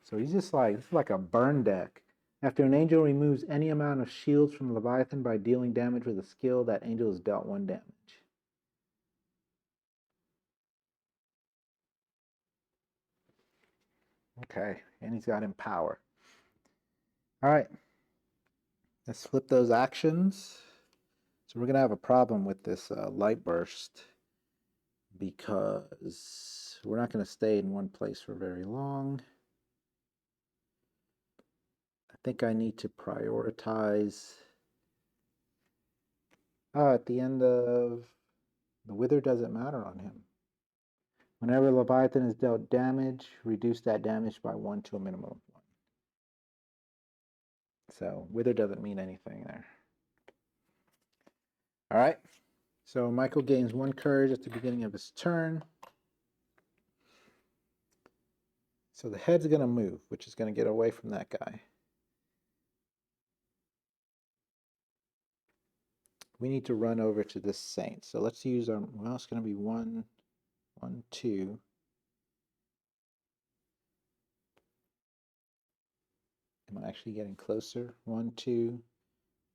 So he's just like, this is like a burn deck. After an angel removes any amount of shields from Leviathan by dealing damage with a skill, that angel is dealt 1 damage. Okay, and he's got Empower. All right, let's flip those actions. So we're going to have a problem with this light burst because we're not going to stay in one place for very long. I think I need to prioritize. At the end of the Wither doesn't matter on him. Whenever Leviathan is dealt damage, reduce that damage by 1 to a minimum of 1. So Wither doesn't mean anything there. All right. So Michael gains 1 courage at the beginning of his turn. So the head's going to move, which is going to get away from that guy. We need to run over to this saint. So let's use our, well, it's going to be 1, 1, 2. Am I actually getting closer? 1, 2,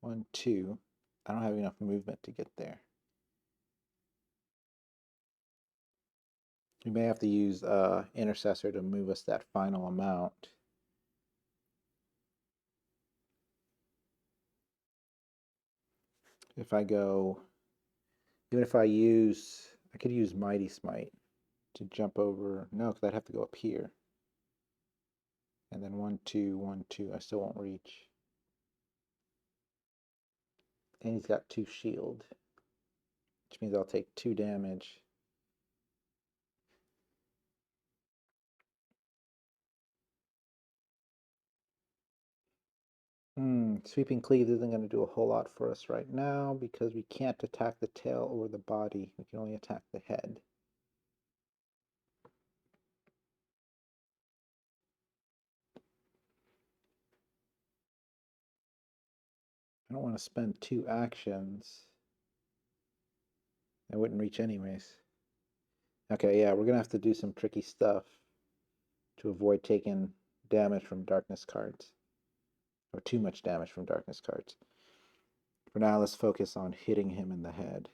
1, 2. I don't have enough movement to get there. We may have to use Intercessor to move us that final amount. if I go, even if I could use Mighty Smite to jump over. No, because I'd have to go up here. And then 1, 2, 1, 2. I still won't reach. And he's got 2 shield, which means I'll take 2 damage. Sweeping Cleave isn't going to do a whole lot for us right now because we can't attack the tail or the body. We can only attack the head. I don't want to spend 2 actions. I wouldn't reach anyways. Okay, yeah, we're going to have to do some tricky stuff to avoid taking damage from darkness cards. Or too much damage from darkness cards. For now, let's focus on hitting him in the head.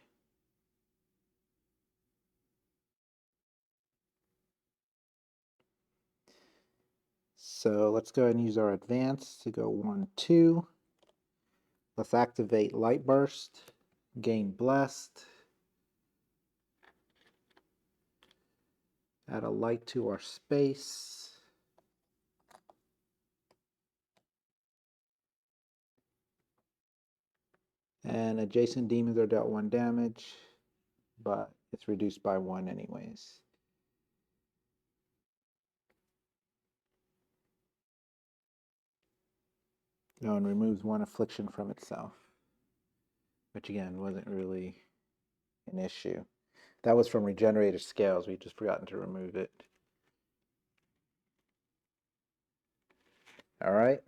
So let's go ahead and use our advance to go 1, 2. Let's activate Light Burst, gain Blessed, add a light to our space. And adjacent demons are dealt 1 damage, but it's reduced by 1 anyways. Oh, and removes 1 affliction from itself, which again wasn't really an issue. That was from regenerated scales. We just forgotten to remove it. All right.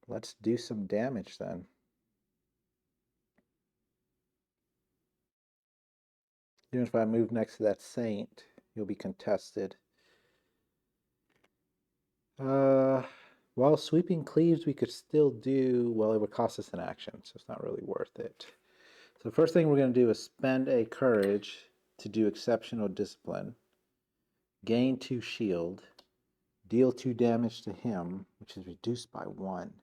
Let's do some damage then. Even if I move next to that saint, you'll be contested. While sweeping cleaves, we could still do, well, it would cost us an action, so it's not really worth it. So the first thing we're going to do is spend a courage to do exceptional discipline, gain 2 shield, deal 2 damage to him, which is reduced by 1.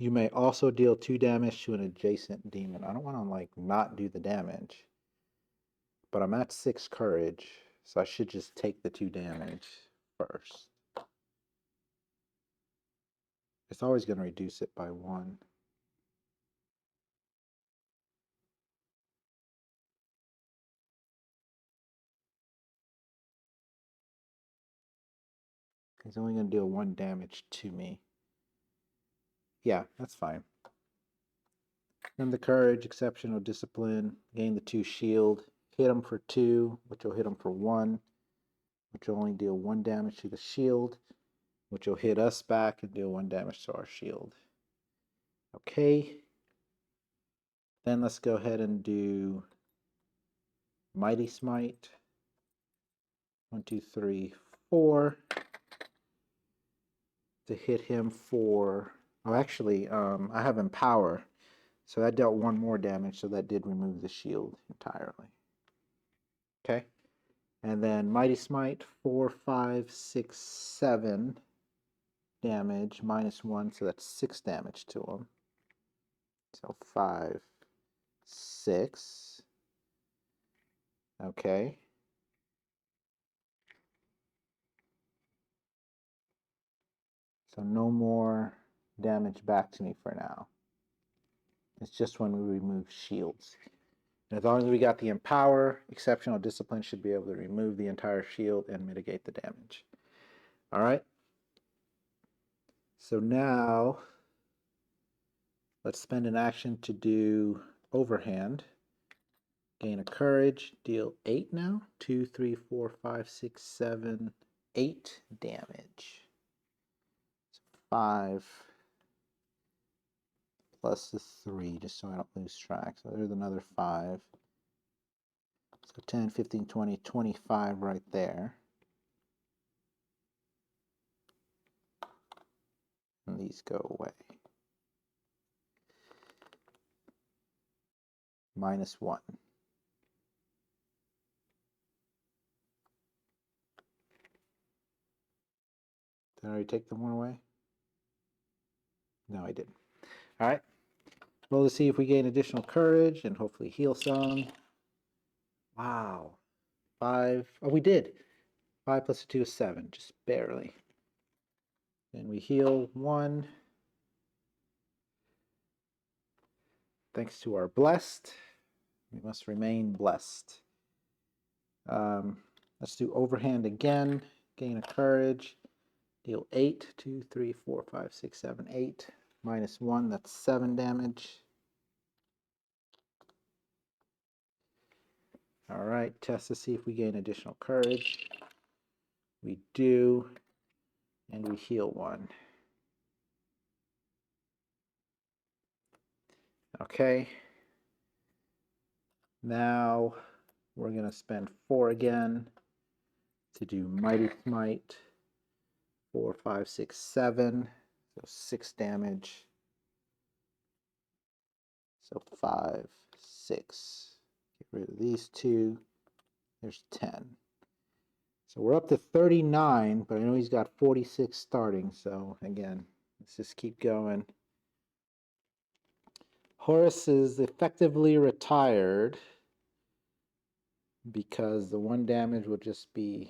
You may also deal 2 damage to an adjacent demon. I don't want to like not do the damage, but I'm at 6 courage, so I should just take the 2 damage first. It's always going to reduce it by 1. He's only going to deal 1 damage to me. Yeah, that's fine. Then the courage, exceptional discipline, gain the 2 shield, hit him for 2, which will hit him for 1, which will only deal 1 damage to the shield, which will hit us back and deal 1 damage to our shield. Okay. Then let's go ahead and do Mighty Smite. 1, 2, 3, 4. To hit him for, oh, actually, I have Empower. So that dealt 1 more damage, so that did remove the shield entirely. Okay. And then Mighty Smite, 4, 5, 6, 7 damage, -1, so that's 6 damage to him. So 5, 6. Okay. So no more damage back to me for now. It's just when we remove shields. And as long as we got the Empower, Exceptional Discipline should be able to remove the entire shield and mitigate the damage. All right. So now let's spend an action to do Overhand. Gain a courage, deal 8 now. 2, 3, 4, 5, 6, 7, 8 damage. So 5 plus the 3, just so I don't lose track. So there's another 5. So 10, 15, 20, 25 right there. And these go away. -1. Did I already take the one away? No, I didn't. All right. Roll to see if we gain additional courage and hopefully heal some. Wow. 5. Oh, we did. 5 plus 2 is 7, just barely. And we heal 1. Thanks to our blessed. We must remain blessed. Let's do overhand again. Gain a courage. Deal 8. 2, 3, 4, 5, 6, 7, 8. Minus 1, that's 7 damage. All right, test to see if we gain additional courage. We do, and we heal 1. Okay. Now we're going to spend 4 again to do Mighty Smite. 4, 5, 6, 7. So 6 damage. So 5, 6. Get rid of these 2. There's 10. So we're up to 39, but I know he's got 46 starting. So again, let's just keep going. Horus is effectively retired because the 1 damage will disappear.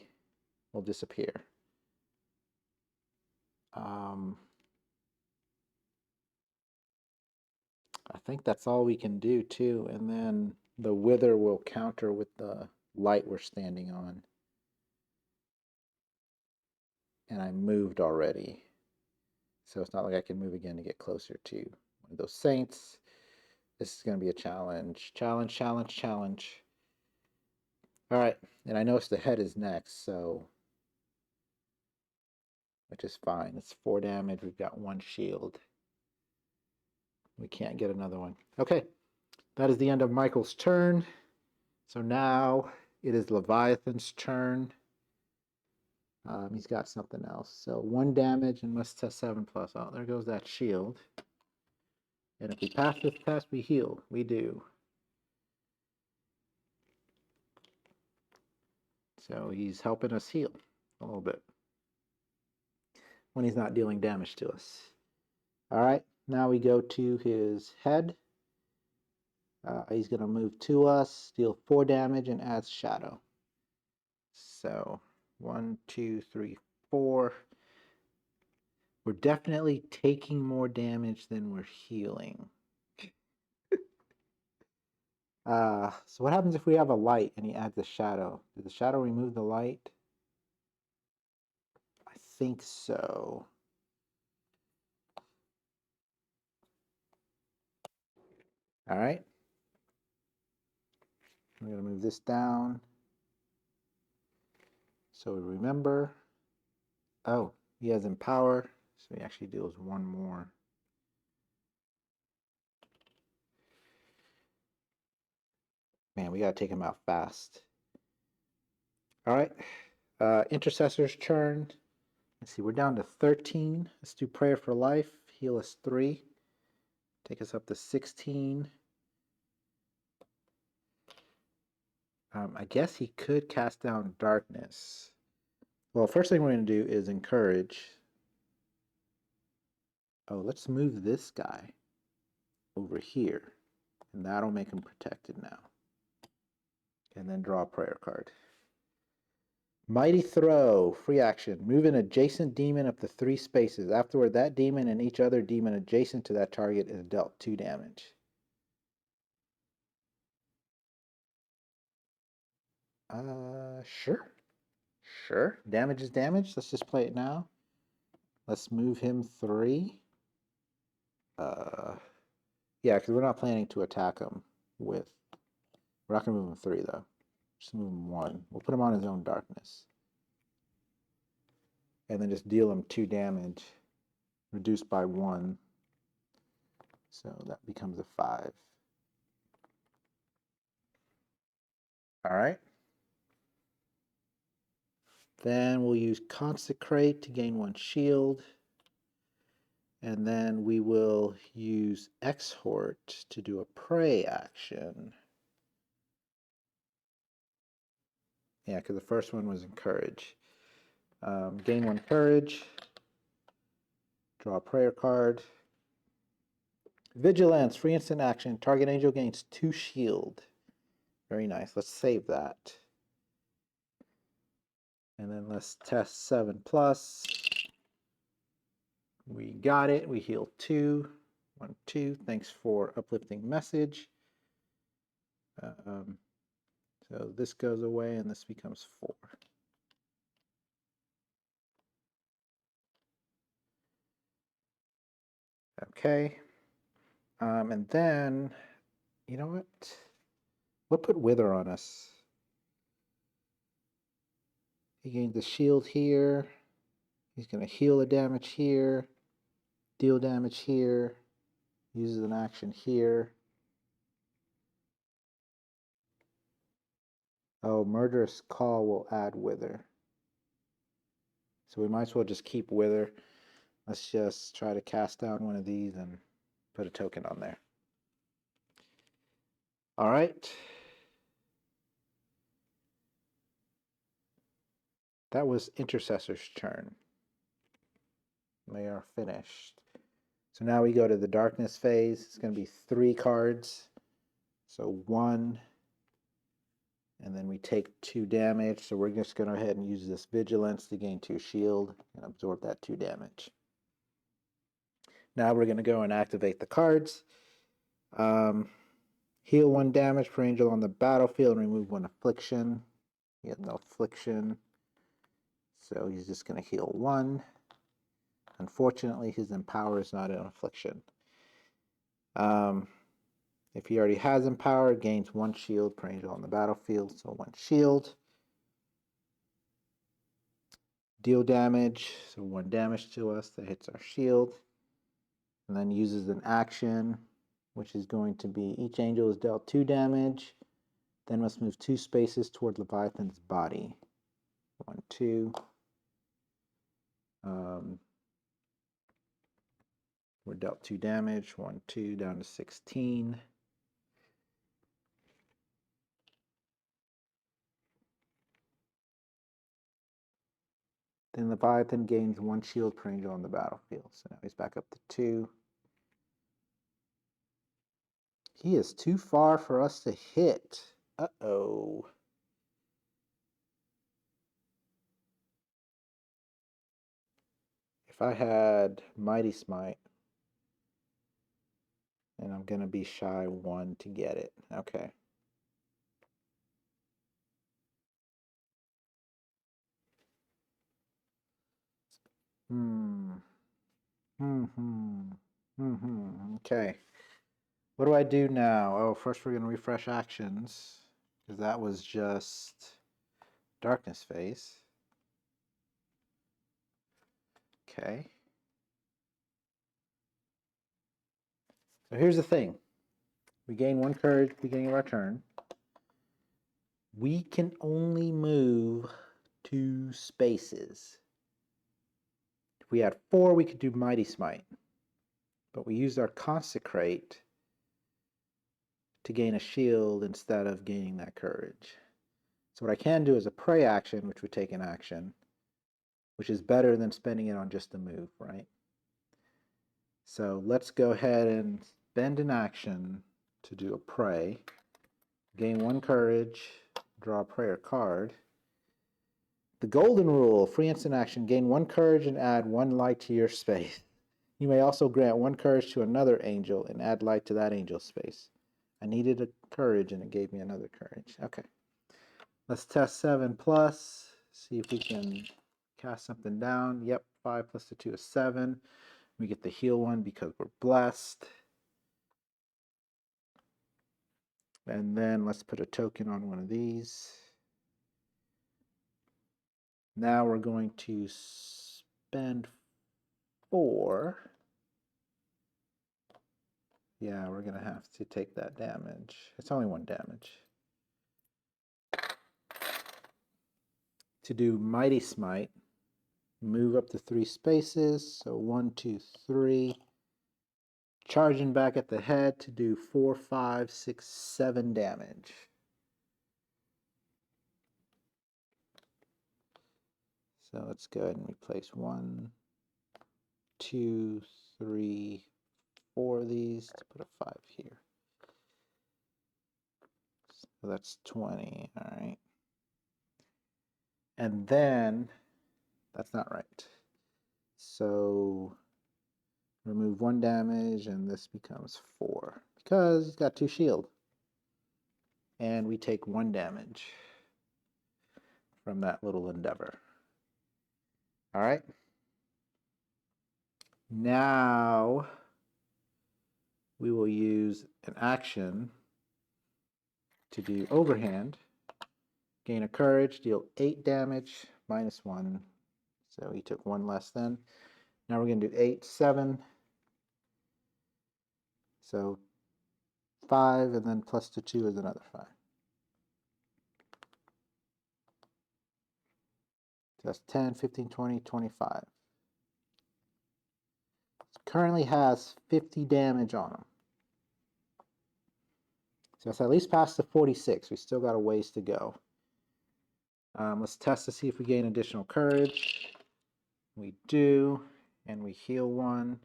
I think that's all we can do too, and then the wither will counter with the light we're standing on. And I moved already, so it's not like I can move again to get closer to one of those saints. This is going to be a challenge. Challenge, challenge, challenge. All right, and I noticed the head is next, so which is fine. It's 4 damage. We've got 1 shield. We can't get another one. Okay, that is the end of Michael's turn. So now it is Leviathan's turn. He's got something else. So 1 damage and must test 7+. Oh, there goes that shield. And if we pass this test, we heal. We do. So he's helping us heal a little bit when he's not dealing damage to us. All right, now we go to his head. He's going to move to us, deal 4 damage, and adds shadow. So 1, 2, 3, 4. We're definitely taking more damage than we're healing. So what happens if we have a light and he adds a shadow? Did the shadow remove the light? I think so. All right. I'm going to move this down. So we remember. Oh, he has Empower. So he actually deals 1 more. Man, we got to take him out fast. All right. Intercessor's turn. Let's see, we're down to 13. Let's do Prayer for Life. Heal us 3. Take us up to 16. I guess he could cast down darkness. Well, first thing we're going to do is encourage. Oh, let's move this guy over here. And that'll make him protected now. And then draw a prayer card. Mighty Throw, free action. Move an adjacent demon up to 3 spaces. Afterward, that demon and each other demon adjacent to that target is dealt 2 damage. Sure. Sure. Damage is damage. Let's just play it now. Let's move him 3. Yeah, because we're not planning to attack him with... We're not going to move him 3, though. Just move him 1. We'll put him on his own darkness. And then just deal him 2 damage. Reduced by 1. So that becomes a 5. All right. Then we'll use Consecrate to gain 1 shield. And then we will use Exhort to do a pray action. Yeah, because the first one was Encourage. Gain 1 courage. Draw a prayer card. Vigilance, free instant action. Target angel gains 2 shield. Very nice. Let's save that. And then let's test 7 plus. We got it. We heal 2. 1, 2. Thanks for uplifting message. So this goes away and this becomes 4. Okay. And then, you know what? We'll put Wither on us. He gains the shield here. He's going to heal the damage here. Deal damage here. Uses an action here. Oh, Murderous Call will add Wither. So we might as well just keep Wither. Let's just try to cast down one of these and put a token on there. All right. That was Intercessor's turn. They are finished. So now we go to the darkness phase. It's going to be 3 cards. So 1, and then we take 2 damage. So we're just going to go ahead and use this Vigilance to gain 2 shield and absorb that 2 damage. Now we're going to go and activate the cards. Heal 1 damage per angel on the battlefield and remove 1 affliction. He has no affliction. So he's just going to heal 1. Unfortunately, his Empower is not an affliction. If he already has Empower, it gains 1 shield per angel on the battlefield. So 1 shield. Deal damage. So 1 damage to us that hits our shield. And then uses an action, which is going to be each angel is dealt 2 damage. Then must move 2 spaces toward Leviathan's body. 1, 2. We're dealt 2 damage. 1, 2, down to 16. Then Leviathan gains 1 shield per angel on the battlefield. So now he's back up to 2. He is too far for us to hit. Uh-oh. If I had Mighty Smite, and I'm going to be shy 1 to get it. Okay. Okay. What do I do now? Oh, first we're going to refresh actions, because that was just darkness phase. Okay. So here's the thing. We gain 1 courage at the beginning of our turn. We can only move 2 spaces. If we had 4, we could do Mighty Smite. But we used our Consecrate to gain a shield instead of gaining that courage. So what I can do is a Pray action, which would take an action, which is better than spending it on just a move, right? So let's go ahead and spend an action to do a Pray. Gain 1 courage, draw a prayer card. The golden rule, free instant action, gain 1 courage and add 1 light to your space. You may also grant 1 courage to another angel and add light to that angel's space. I needed a courage and it gave me another courage. Okay. Let's test 7 plus. See if we can cast something down. Yep, 5 plus the 2 is 7. We get the heal 1 because we're blessed. And then let's put a token on one of these. Now we're going to spend 4. Yeah, we're going to have to take that damage. It's only 1 damage. To do Mighty Smite, move up to 3 spaces. So 1, 2, 3. Charging back at the head to do 4, 5, 6, 7 damage. So let's go ahead and replace 1. 2, 3, 4 of these to put a 5 here. So that's 20, all right. And then, that's not right. So remove 1 damage, and this becomes 4, because he's got 2 shield. And we take 1 damage from that little endeavor. All right. Now we will use an action to do overhand. Gain a courage, deal 8 damage, -1. So he took 1 less then. Now we're going to do 8, 7. So 5, and then plus the 2 is another 5. So that's 10, 15, 20, 25. Currently has 50 damage on him. So it's at least past the 46. We still got a ways to go. Let's test to see if we gain additional courage. We do, and we heal 1.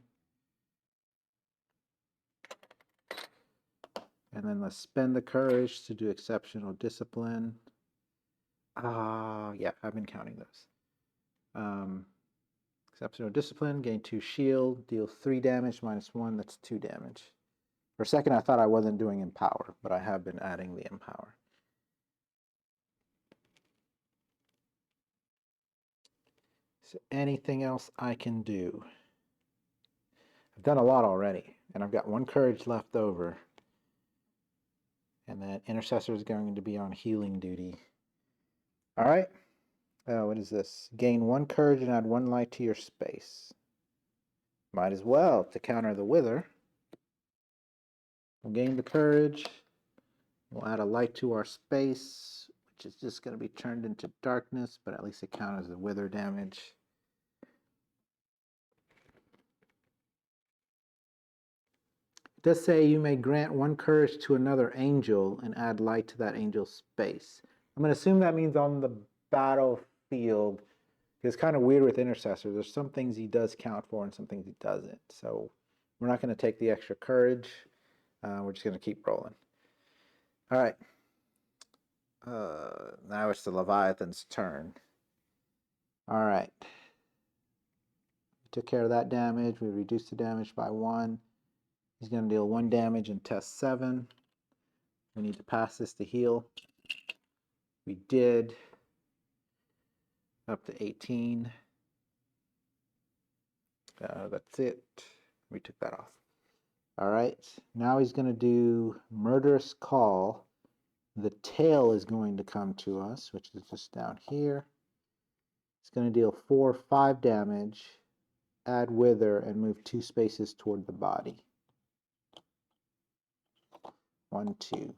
And then let's spend the courage to do exceptional discipline. Yeah, I've been counting those. Exceptional discipline, gain 2 shield, deal 3 damage, -1, that's 2 damage. For a second I thought I wasn't doing empower, but I have been adding the empower. So anything else I can do? I've done a lot already, and I've got 1 courage left over. And then Intercessor is going to be on healing duty. All right. What is this? Gain 1 courage and add 1 light to your space. Might as well to counter the wither. We'll gain the courage. We'll add a light to our space, which is just going to be turned into darkness, but at least it counters the wither damage. It does say you may grant 1 courage to another angel and add light to that angel's space. I'm going to assume that means on the battlefield. It's kind of weird with Intercessor. There's some things he does count for and some things he doesn't. So we're not going to take the extra courage. We're just going to keep rolling. All right. Now it's the Leviathan's turn. All right. We took care of that damage. We reduced the damage by 1. He's going to deal 1 damage and test 7. We need to pass this to heal. We did. Up to 18. That's it. We took that off. All right. Now he's going to do Murderous Call. The tail is going to come to us, which is just down here. It's going to deal 4, 5 damage, add Wither, and move 2 spaces toward the body. 1, 2.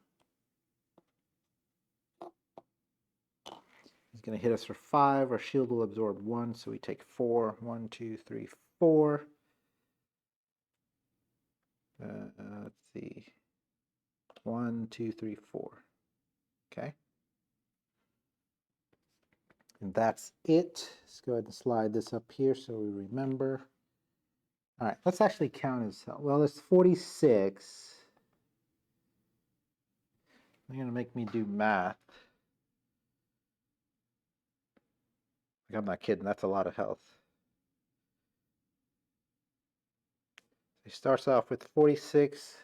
He's going to hit us for 5. Our shield will absorb 1, so we take 4. 1, 2, 3, 4. Let's see. 1, 2, 3, 4. Okay. And that's it. Let's go ahead and slide this up here so we remember. All right, let's actually count his health. Well, it's 46. They're going to make me do math. Like, I'm not kidding. That's a lot of health. He starts off with 46.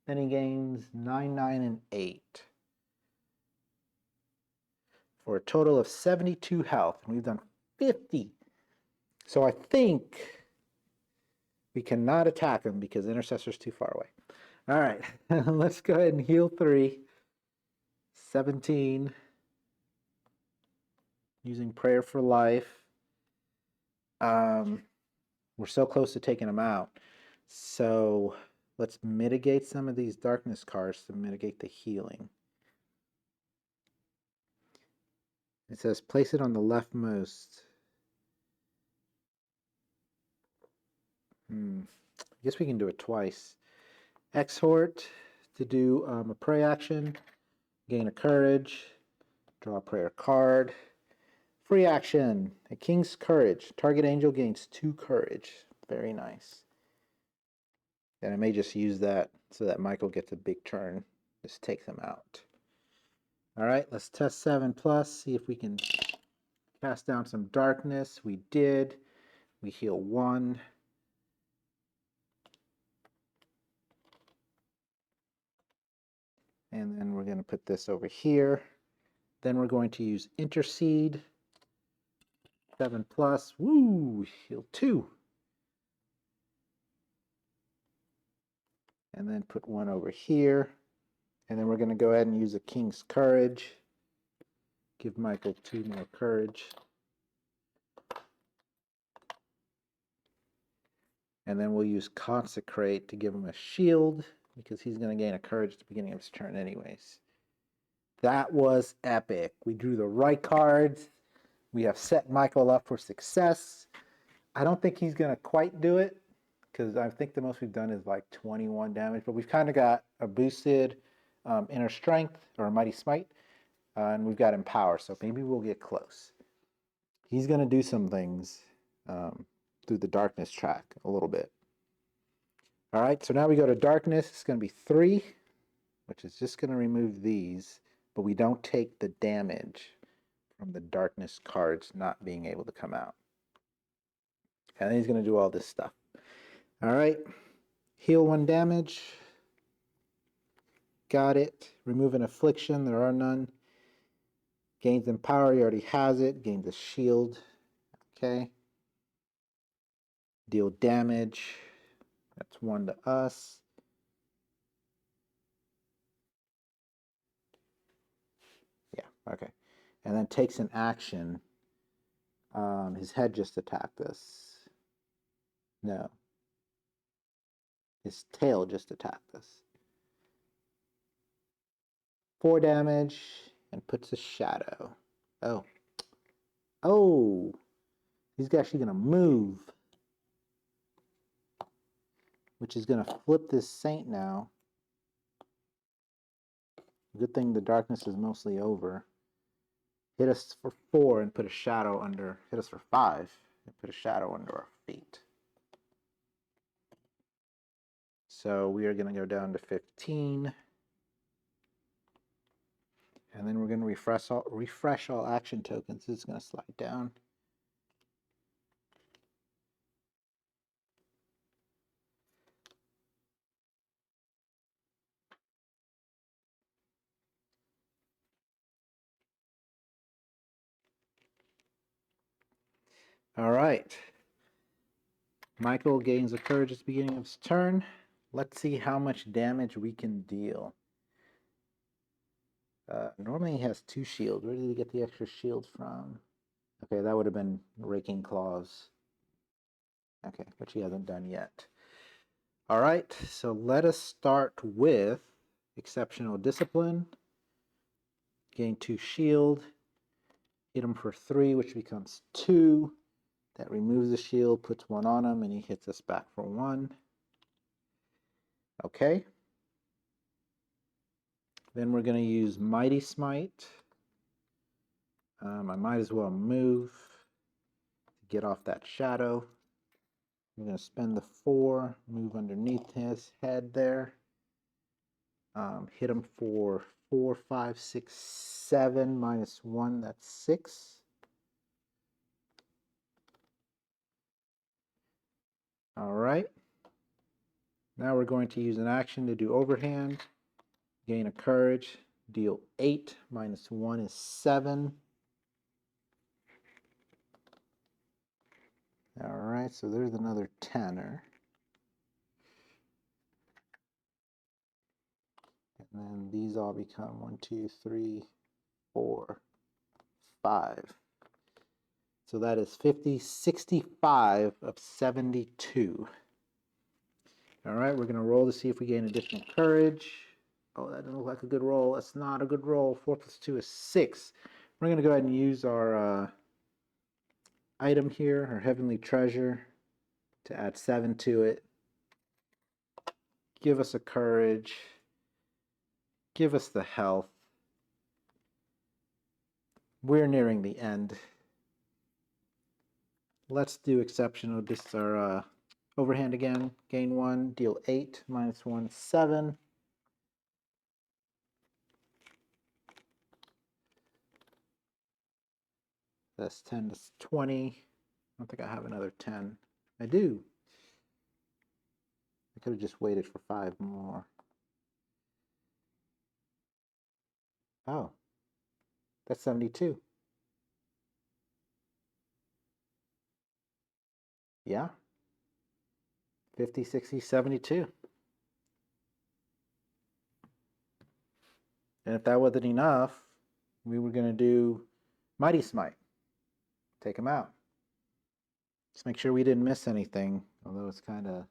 Then he gains 9, 9, and 8. For a total of 72 health. And we've done 50. So I think we cannot attack him because Intercessor's too far away. All right. Let's go ahead and heal 3. 17. Using Prayer for Life. We're so close to taking him out. So let's mitigate some of these darkness cards to mitigate the healing. It says place it on the leftmost. I guess we can do it twice. Exhort to do a pray action. Gain a courage. Draw a prayer card. Free action. A King's Courage. Target angel gains 2 courage. Very nice. And I may just use that so that Michael gets a big turn. Just takes him out. All right, let's test 7 plus, see if we can cast down some darkness. We did. We heal 1. And then we're going to put this over here. Then we're going to use Intercede. 7 plus. Woo! Heal 2. And then put 1 over here. And then we're going to go ahead and use a King's Courage. Give Michael 2 more courage. And then we'll use Consecrate to give him a shield, because he's going to gain a courage at the beginning of his turn anyways. That was epic. We drew the right cards. We have set Michael up for success. I don't think he's going to quite do it, because I think the most we've done is like 21 damage. But we've kind of got a boosted Inner Strength, or a Mighty Smite, and we've got Empower, so maybe we'll get close. He's going to do some things through the darkness track a little bit. All right, so now we go to darkness. It's going to be 3, which is just going to remove these, but we don't take the damage from the darkness cards not being able to come out. And then he's going to do all this stuff. All right, heal 1 damage. Got it. Remove an affliction. There are none. Gains Empower. He already has it. Gains a shield. Okay. Deal damage. That's 1 to us. Yeah, okay. And then takes an action. His head just attacked us. No. His tail just attacked us. 4 damage and puts a shadow. Oh. Oh. He's actually going to move, which is going to flip this Saint now. Good thing the darkness is mostly over. Hit us for 4 and put a shadow under. Hit us for 5 and put a shadow under our feet. So we are going to go down to 15. And then we're going to refresh all action tokens. It's going to slide down. All right. Michael gains a courage at the beginning of his turn. Let's see how much damage we can deal. Normally he has 2 shields. Where did he get the extra shield from? Okay, that would have been Raking Claws. Okay, which he hasn't done yet. All right, so let us start with Exceptional Discipline. Gain 2 shield. Hit him for 3, which becomes 2. That removes the shield, puts 1 on him, and he hits us back for 1. Okay. Then we're going to use Mighty Smite. I might as well move to get off that shadow. I'm going to spend the 4, move underneath his head there. Hit him for 4, 5, 6, 7, minus 1, that's 6. All right. Now we're going to use an action to do overhand. Gain a courage. Deal 8, minus 1 is 7. All right, so there's another tenner. And then these all become 1, 2, 3, 4, 5. So that is 50, 65 of 72. All right, we're going to roll to see if we gain additional courage. Oh, that doesn't look like a good roll. That's not a good roll. 4 plus 2 is 6. We're going to go ahead and use our item here, our Heavenly Treasure, to add 7 to it. Give us a courage. Give us the health. We're nearing the end. Let's do exceptional. This is our Overhand again, gain 1, deal 8, -1, 7. That's 10, that's 20. I don't think I have another 10. I do. I could have just waited for 5 more. Oh, that's 72. Yeah, 50, 60, 72. And if that wasn't enough, we were going to do Mighty Smite. Take him out. Just make sure we didn't miss anything, although it's kind of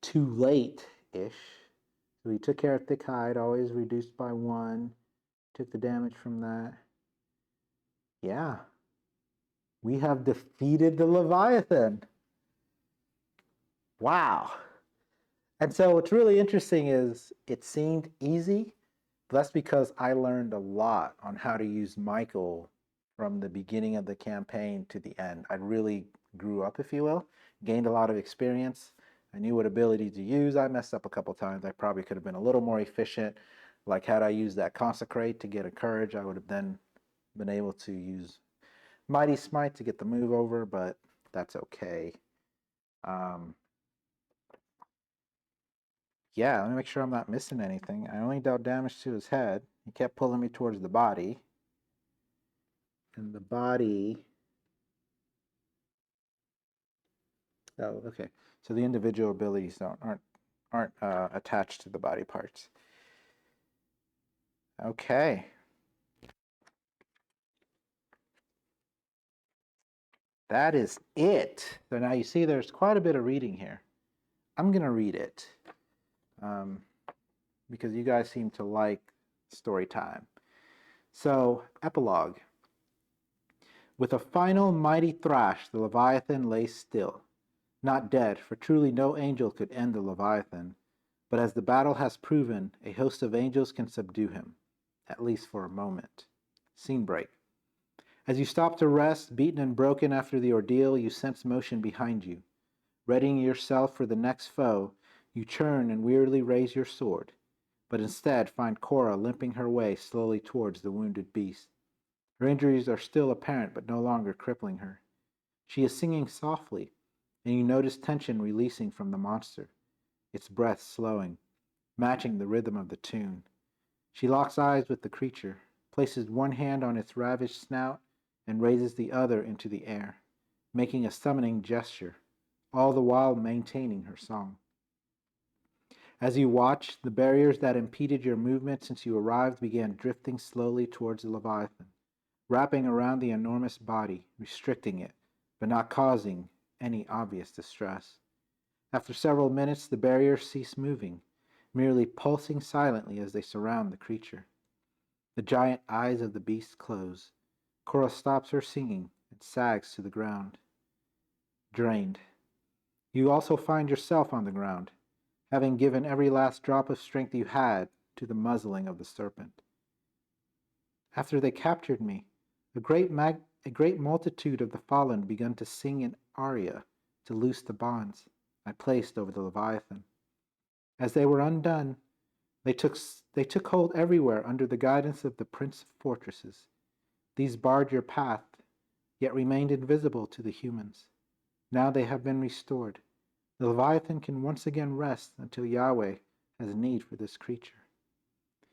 too late-ish. So we took care of Thick Hide, always reduced by 1. Took the damage from that. Yeah. We have defeated the Leviathan. Wow. And so what's really interesting is it seemed easy. That's because I learned a lot on how to use Michael from the beginning of the campaign to the end. I really grew up, if you will, gained a lot of experience. I knew what ability to use. I messed up a couple times. I probably could have been a little more efficient. Like had I used that Consecrate to get a Courage, I would have then been able to use Mighty Smite to get the move over, but that's okay. Yeah, let me make sure I'm not missing anything. I only dealt damage to his head. He kept pulling me towards the body. And the body... Oh, okay. So the individual abilities aren't attached to the body parts. Okay. That is it. So now you see there's quite a bit of reading here. I'm going to read it because you guys seem to like story time. So, epilogue. With a final mighty thrash, the Leviathan lay still. Not dead, for truly no angel could end the Leviathan, but as the battle has proven, a host of angels can subdue him, at least for a moment. Scene break. As you stop to rest, beaten and broken after the ordeal, you sense motion behind you. Readying yourself for the next foe, you turn and wearily raise your sword, but instead find Cora limping her way slowly towards the wounded beast. Her injuries are still apparent, but no longer crippling her. She is singing softly, and you notice tension releasing from the monster, its breath slowing, matching the rhythm of the tune. She locks eyes with the creature, places one hand on its ravaged snout, and raises the other into the air, making a summoning gesture, all the while maintaining her song. As you watch, the barriers that impeded your movement since you arrived began drifting slowly towards the Leviathan, wrapping around the enormous body, restricting it, but not causing any obvious distress. After several minutes, the barriers cease moving, merely pulsing silently as they surround the creature. The giant eyes of the beast close. Cora stops her singing and sags to the ground. Drained. You also find yourself on the ground, having given every last drop of strength you had to the muzzling of the serpent. After they captured me, a great multitude of the fallen began to sing an aria to loose the bonds I placed over the Leviathan. As they were undone, they took hold everywhere under the guidance of the Prince of Fortresses. These barred your path, yet remained invisible to the humans. Now they have been restored. The Leviathan can once again rest until Yahweh has need for this creature.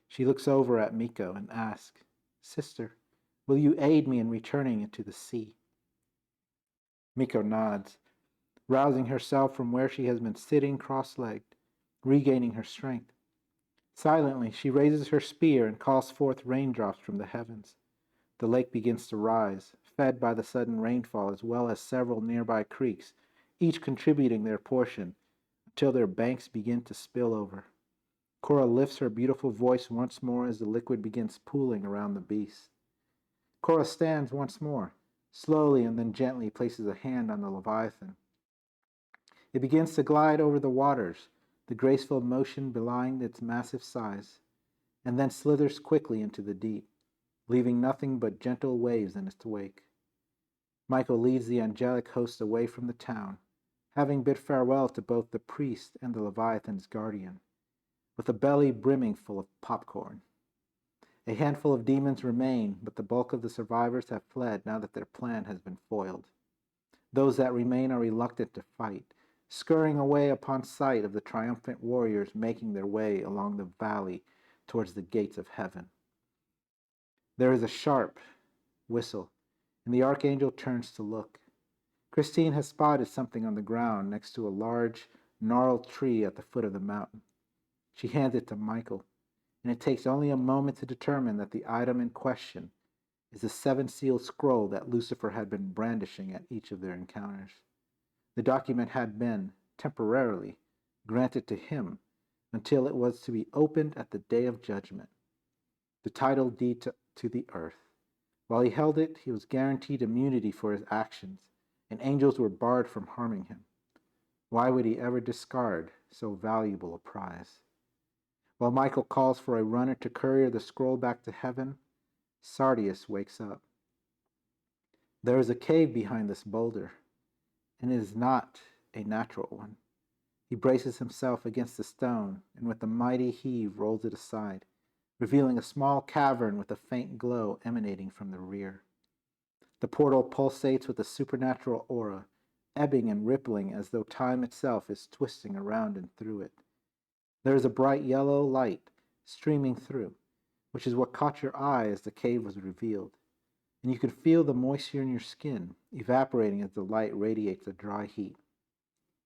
She looks over at Miko and asks, "Sister, will you aid me in returning it to the sea?" Miko nods, rousing herself from where she has been sitting cross-legged, regaining her strength. Silently, she raises her spear and calls forth raindrops from the heavens. The lake begins to rise, fed by the sudden rainfall as well as several nearby creeks, each contributing their portion, until their banks begin to spill over. Cora lifts her beautiful voice once more as the liquid begins pooling around the beast. Cora stands once more, slowly and then gently places a hand on the Leviathan. It begins to glide over the waters, the graceful motion belying its massive size, and then slithers quickly into the deep, leaving nothing but gentle waves in its wake. Michael leads the angelic host away from the town, having bid farewell to both the priest and the Leviathan's guardian, with a belly brimming full of popcorn. A handful of demons remain, but the bulk of the survivors have fled now that their plan has been foiled. Those that remain are reluctant to fight, scurrying away upon sight of the triumphant warriors making their way along the valley towards the gates of heaven. There is a sharp whistle, and the archangel turns to look. Christine has spotted something on the ground next to a large, gnarled tree at the foot of the mountain. She hands it to Michael, and it takes only a moment to determine that the item in question is the seven-sealed scroll that Lucifer had been brandishing at each of their encounters. The document had been, temporarily, granted to him until it was to be opened at the day of judgment. The title deed to the earth. While he held it, he was guaranteed immunity for his actions, and angels were barred from harming him. Why would he ever discard so valuable a prize? While Michael calls for a runner to courier the scroll back to heaven, Sardius wakes up. There is a cave behind this boulder, and it is not a natural one. He braces himself against the stone, and with a mighty heave rolls it aside, revealing a small cavern with a faint glow emanating from the rear. The portal pulsates with a supernatural aura, ebbing and rippling as though time itself is twisting around and through it. There is a bright yellow light streaming through, which is what caught your eye as the cave was revealed, and you could feel the moisture in your skin evaporating as the light radiates a dry heat.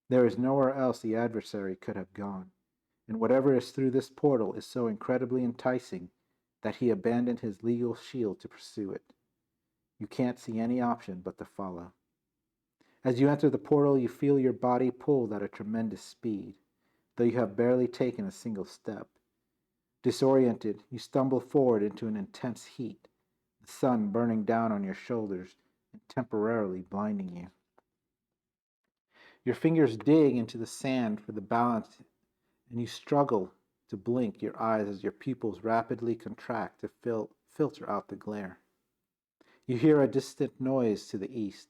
There is nowhere else the adversary could have gone, and whatever is through this portal is so incredibly enticing that he abandoned his legal shield to pursue it. You can't see any option but to follow. As you enter the portal, you feel your body pulled at a tremendous speed, though you have barely taken a single step. Disoriented, you stumble forward into an intense heat, the sun burning down on your shoulders and temporarily blinding you. Your fingers dig into the sand for the balance, and you struggle to blink your eyes as your pupils rapidly contract to filter out the glare. You hear a distant noise to the east,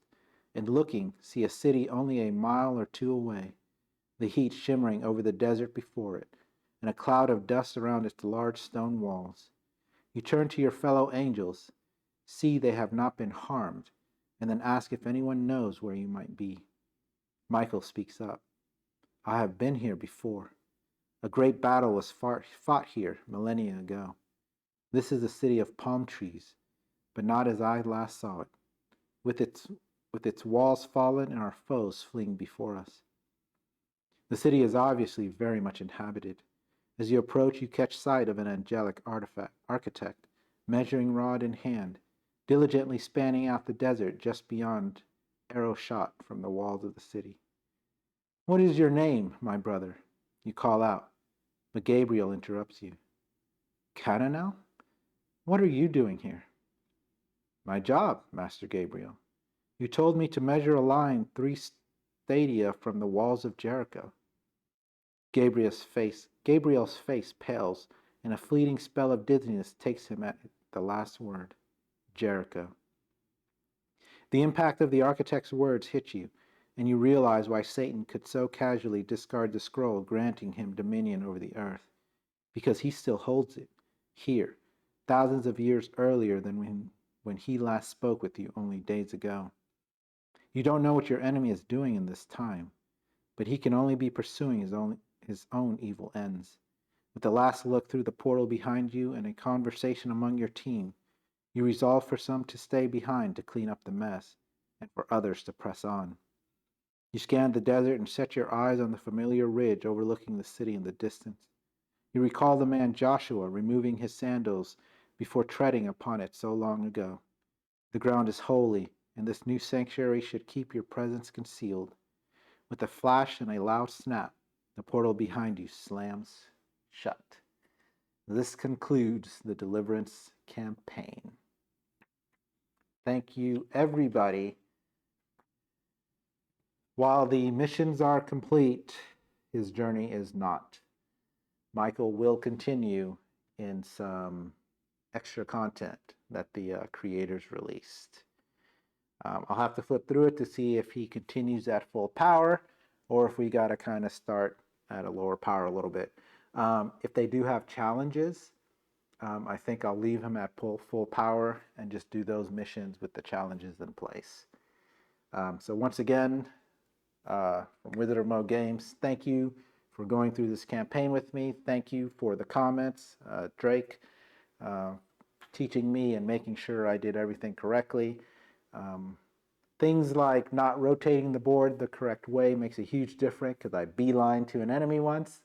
and looking, see a city only a mile or two away, the heat shimmering over the desert before it, and a cloud of dust around its large stone walls. You turn to your fellow angels, see they have not been harmed, and then ask if anyone knows where you might be. Michael speaks up. I have been here before. A great battle was fought here millennia ago. This is a city of palm trees, but not as I last saw it, with its walls fallen and our foes fleeing before us. The city is obviously very much inhabited. As you approach, you catch sight of an angelic architect, measuring rod in hand, diligently spanning out the desert just beyond arrow shot from the walls of the city. What is your name, my brother? You call out, but Gabriel interrupts you. Cananel? What are you doing here? My job, Master Gabriel. You told me to measure a line 3 stadia from the walls of Jericho. Gabriel's face pales, and a fleeting spell of dizziness takes him at the last word, Jericho. The impact of the architect's words hits you, and you realize why Satan could so casually discard the scroll granting him dominion over the earth, because he still holds it, here, thousands of years earlier than when he last spoke with you only days ago. You don't know what your enemy is doing in this time, but he can only be pursuing his own evil ends. With the last look through the portal behind you and a conversation among your team, you resolve for some to stay behind to clean up the mess, and for others to press on. You scan the desert and set your eyes on the familiar ridge overlooking the city in the distance. You recall the man Joshua removing his sandals before treading upon it so long ago. The ground is holy, and this new sanctuary should keep your presence concealed. With a flash and a loud snap, the portal behind you slams shut. This concludes the Deliverance campaign. Thank you, everybody. While the missions are complete, his journey is not. Michael will continue in some extra content that the creators released. I'll have to flip through it to see if he continues at full power, or if we got to kind of start at a lower power a little bit. If they do have challenges, I think I'll leave him at full power and just do those missions with the challenges in place. So once again, from Wizard of Mo Games, thank you for going through this campaign with me. Thank you for the comments, Drake, teaching me and making sure I did everything correctly. Things like not rotating the board the correct way makes a huge difference, because I beeline to an enemy once,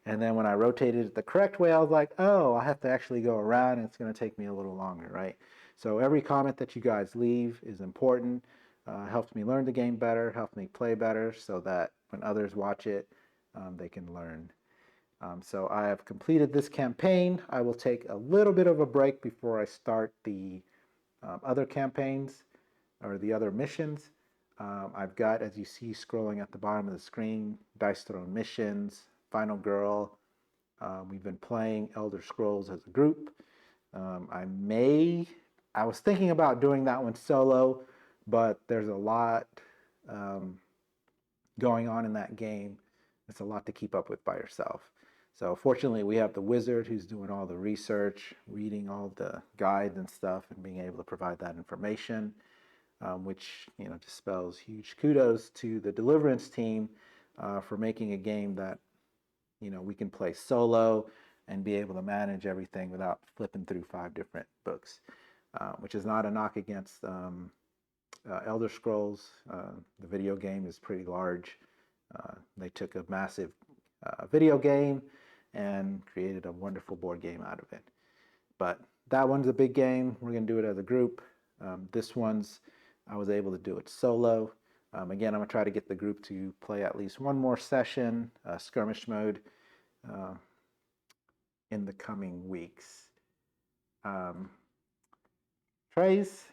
and then when I rotated it the correct way, I was like, oh, I have to actually go around, and it's going to take me a little longer, right? So every comment that you guys leave is important. Helps me learn the game better, helps me play better, so that when others watch it, they can learn. So I have completed this campaign. I will take a little bit of a break before I start the other campaigns or the other missions. I've got, as you see scrolling at the bottom of the screen, Dice Throne Missions, Final Girl. We've been playing Elder Scrolls as a group. I was thinking about doing that one solo, but there's a lot going on in that game. It's a lot to keep up with by yourself. So fortunately, we have the wizard who's doing all the research, reading all the guides and stuff, and being able to provide that information, which dispels huge kudos to the Deliverance team for making a game that we can play solo and be able to manage everything without flipping through 5 different books, which is not a knock against Elder Scrolls. The video game is pretty large. They took a massive video game and created a wonderful board game out of it. But that one's a big game. We're going to do it as a group. This one's, I was able to do it solo. Again, I'm going to try to get the group to play at least one more session, skirmish mode, in the coming weeks. Trays,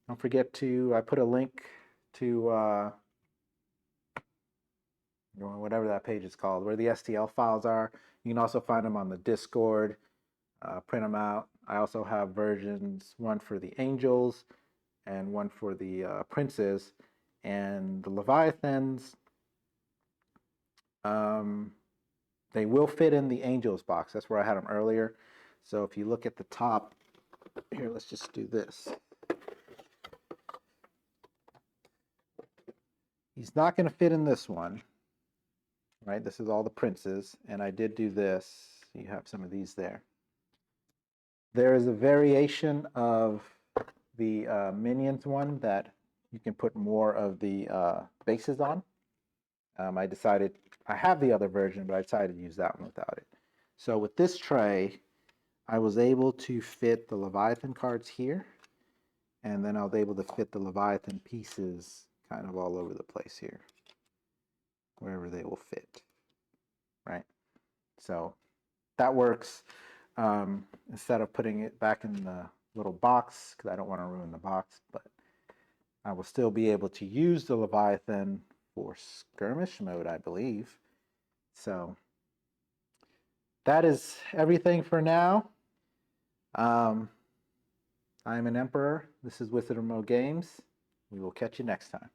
don't forget to, I put a link to whatever that page is called, where the STL files are. You can also find them on the Discord, print them out. I also have versions, one for the angels and one for the princes. And the Leviathans, they will fit in the angels box. That's where I had them earlier. So if you look at the top, here, let's just do this. He's not going to fit in this one, right? This is all the princes, and I did do this. You have some of these there. There is a variation of the minions one that you can put more of the bases on. I decided, I have the other version, but I decided to use that one without it. So with this tray, I was able to fit the Leviathan cards here, and then I was able to fit the Leviathan pieces kind of all over the place here, wherever they will fit, right? So that works. Instead of putting it back in the little box, because I don't want to ruin the box, but I will still be able to use the Leviathan for skirmish mode, I believe. So that is everything for now. I'm an Emperor. This is Wizard of Mo Games. We will catch you next time.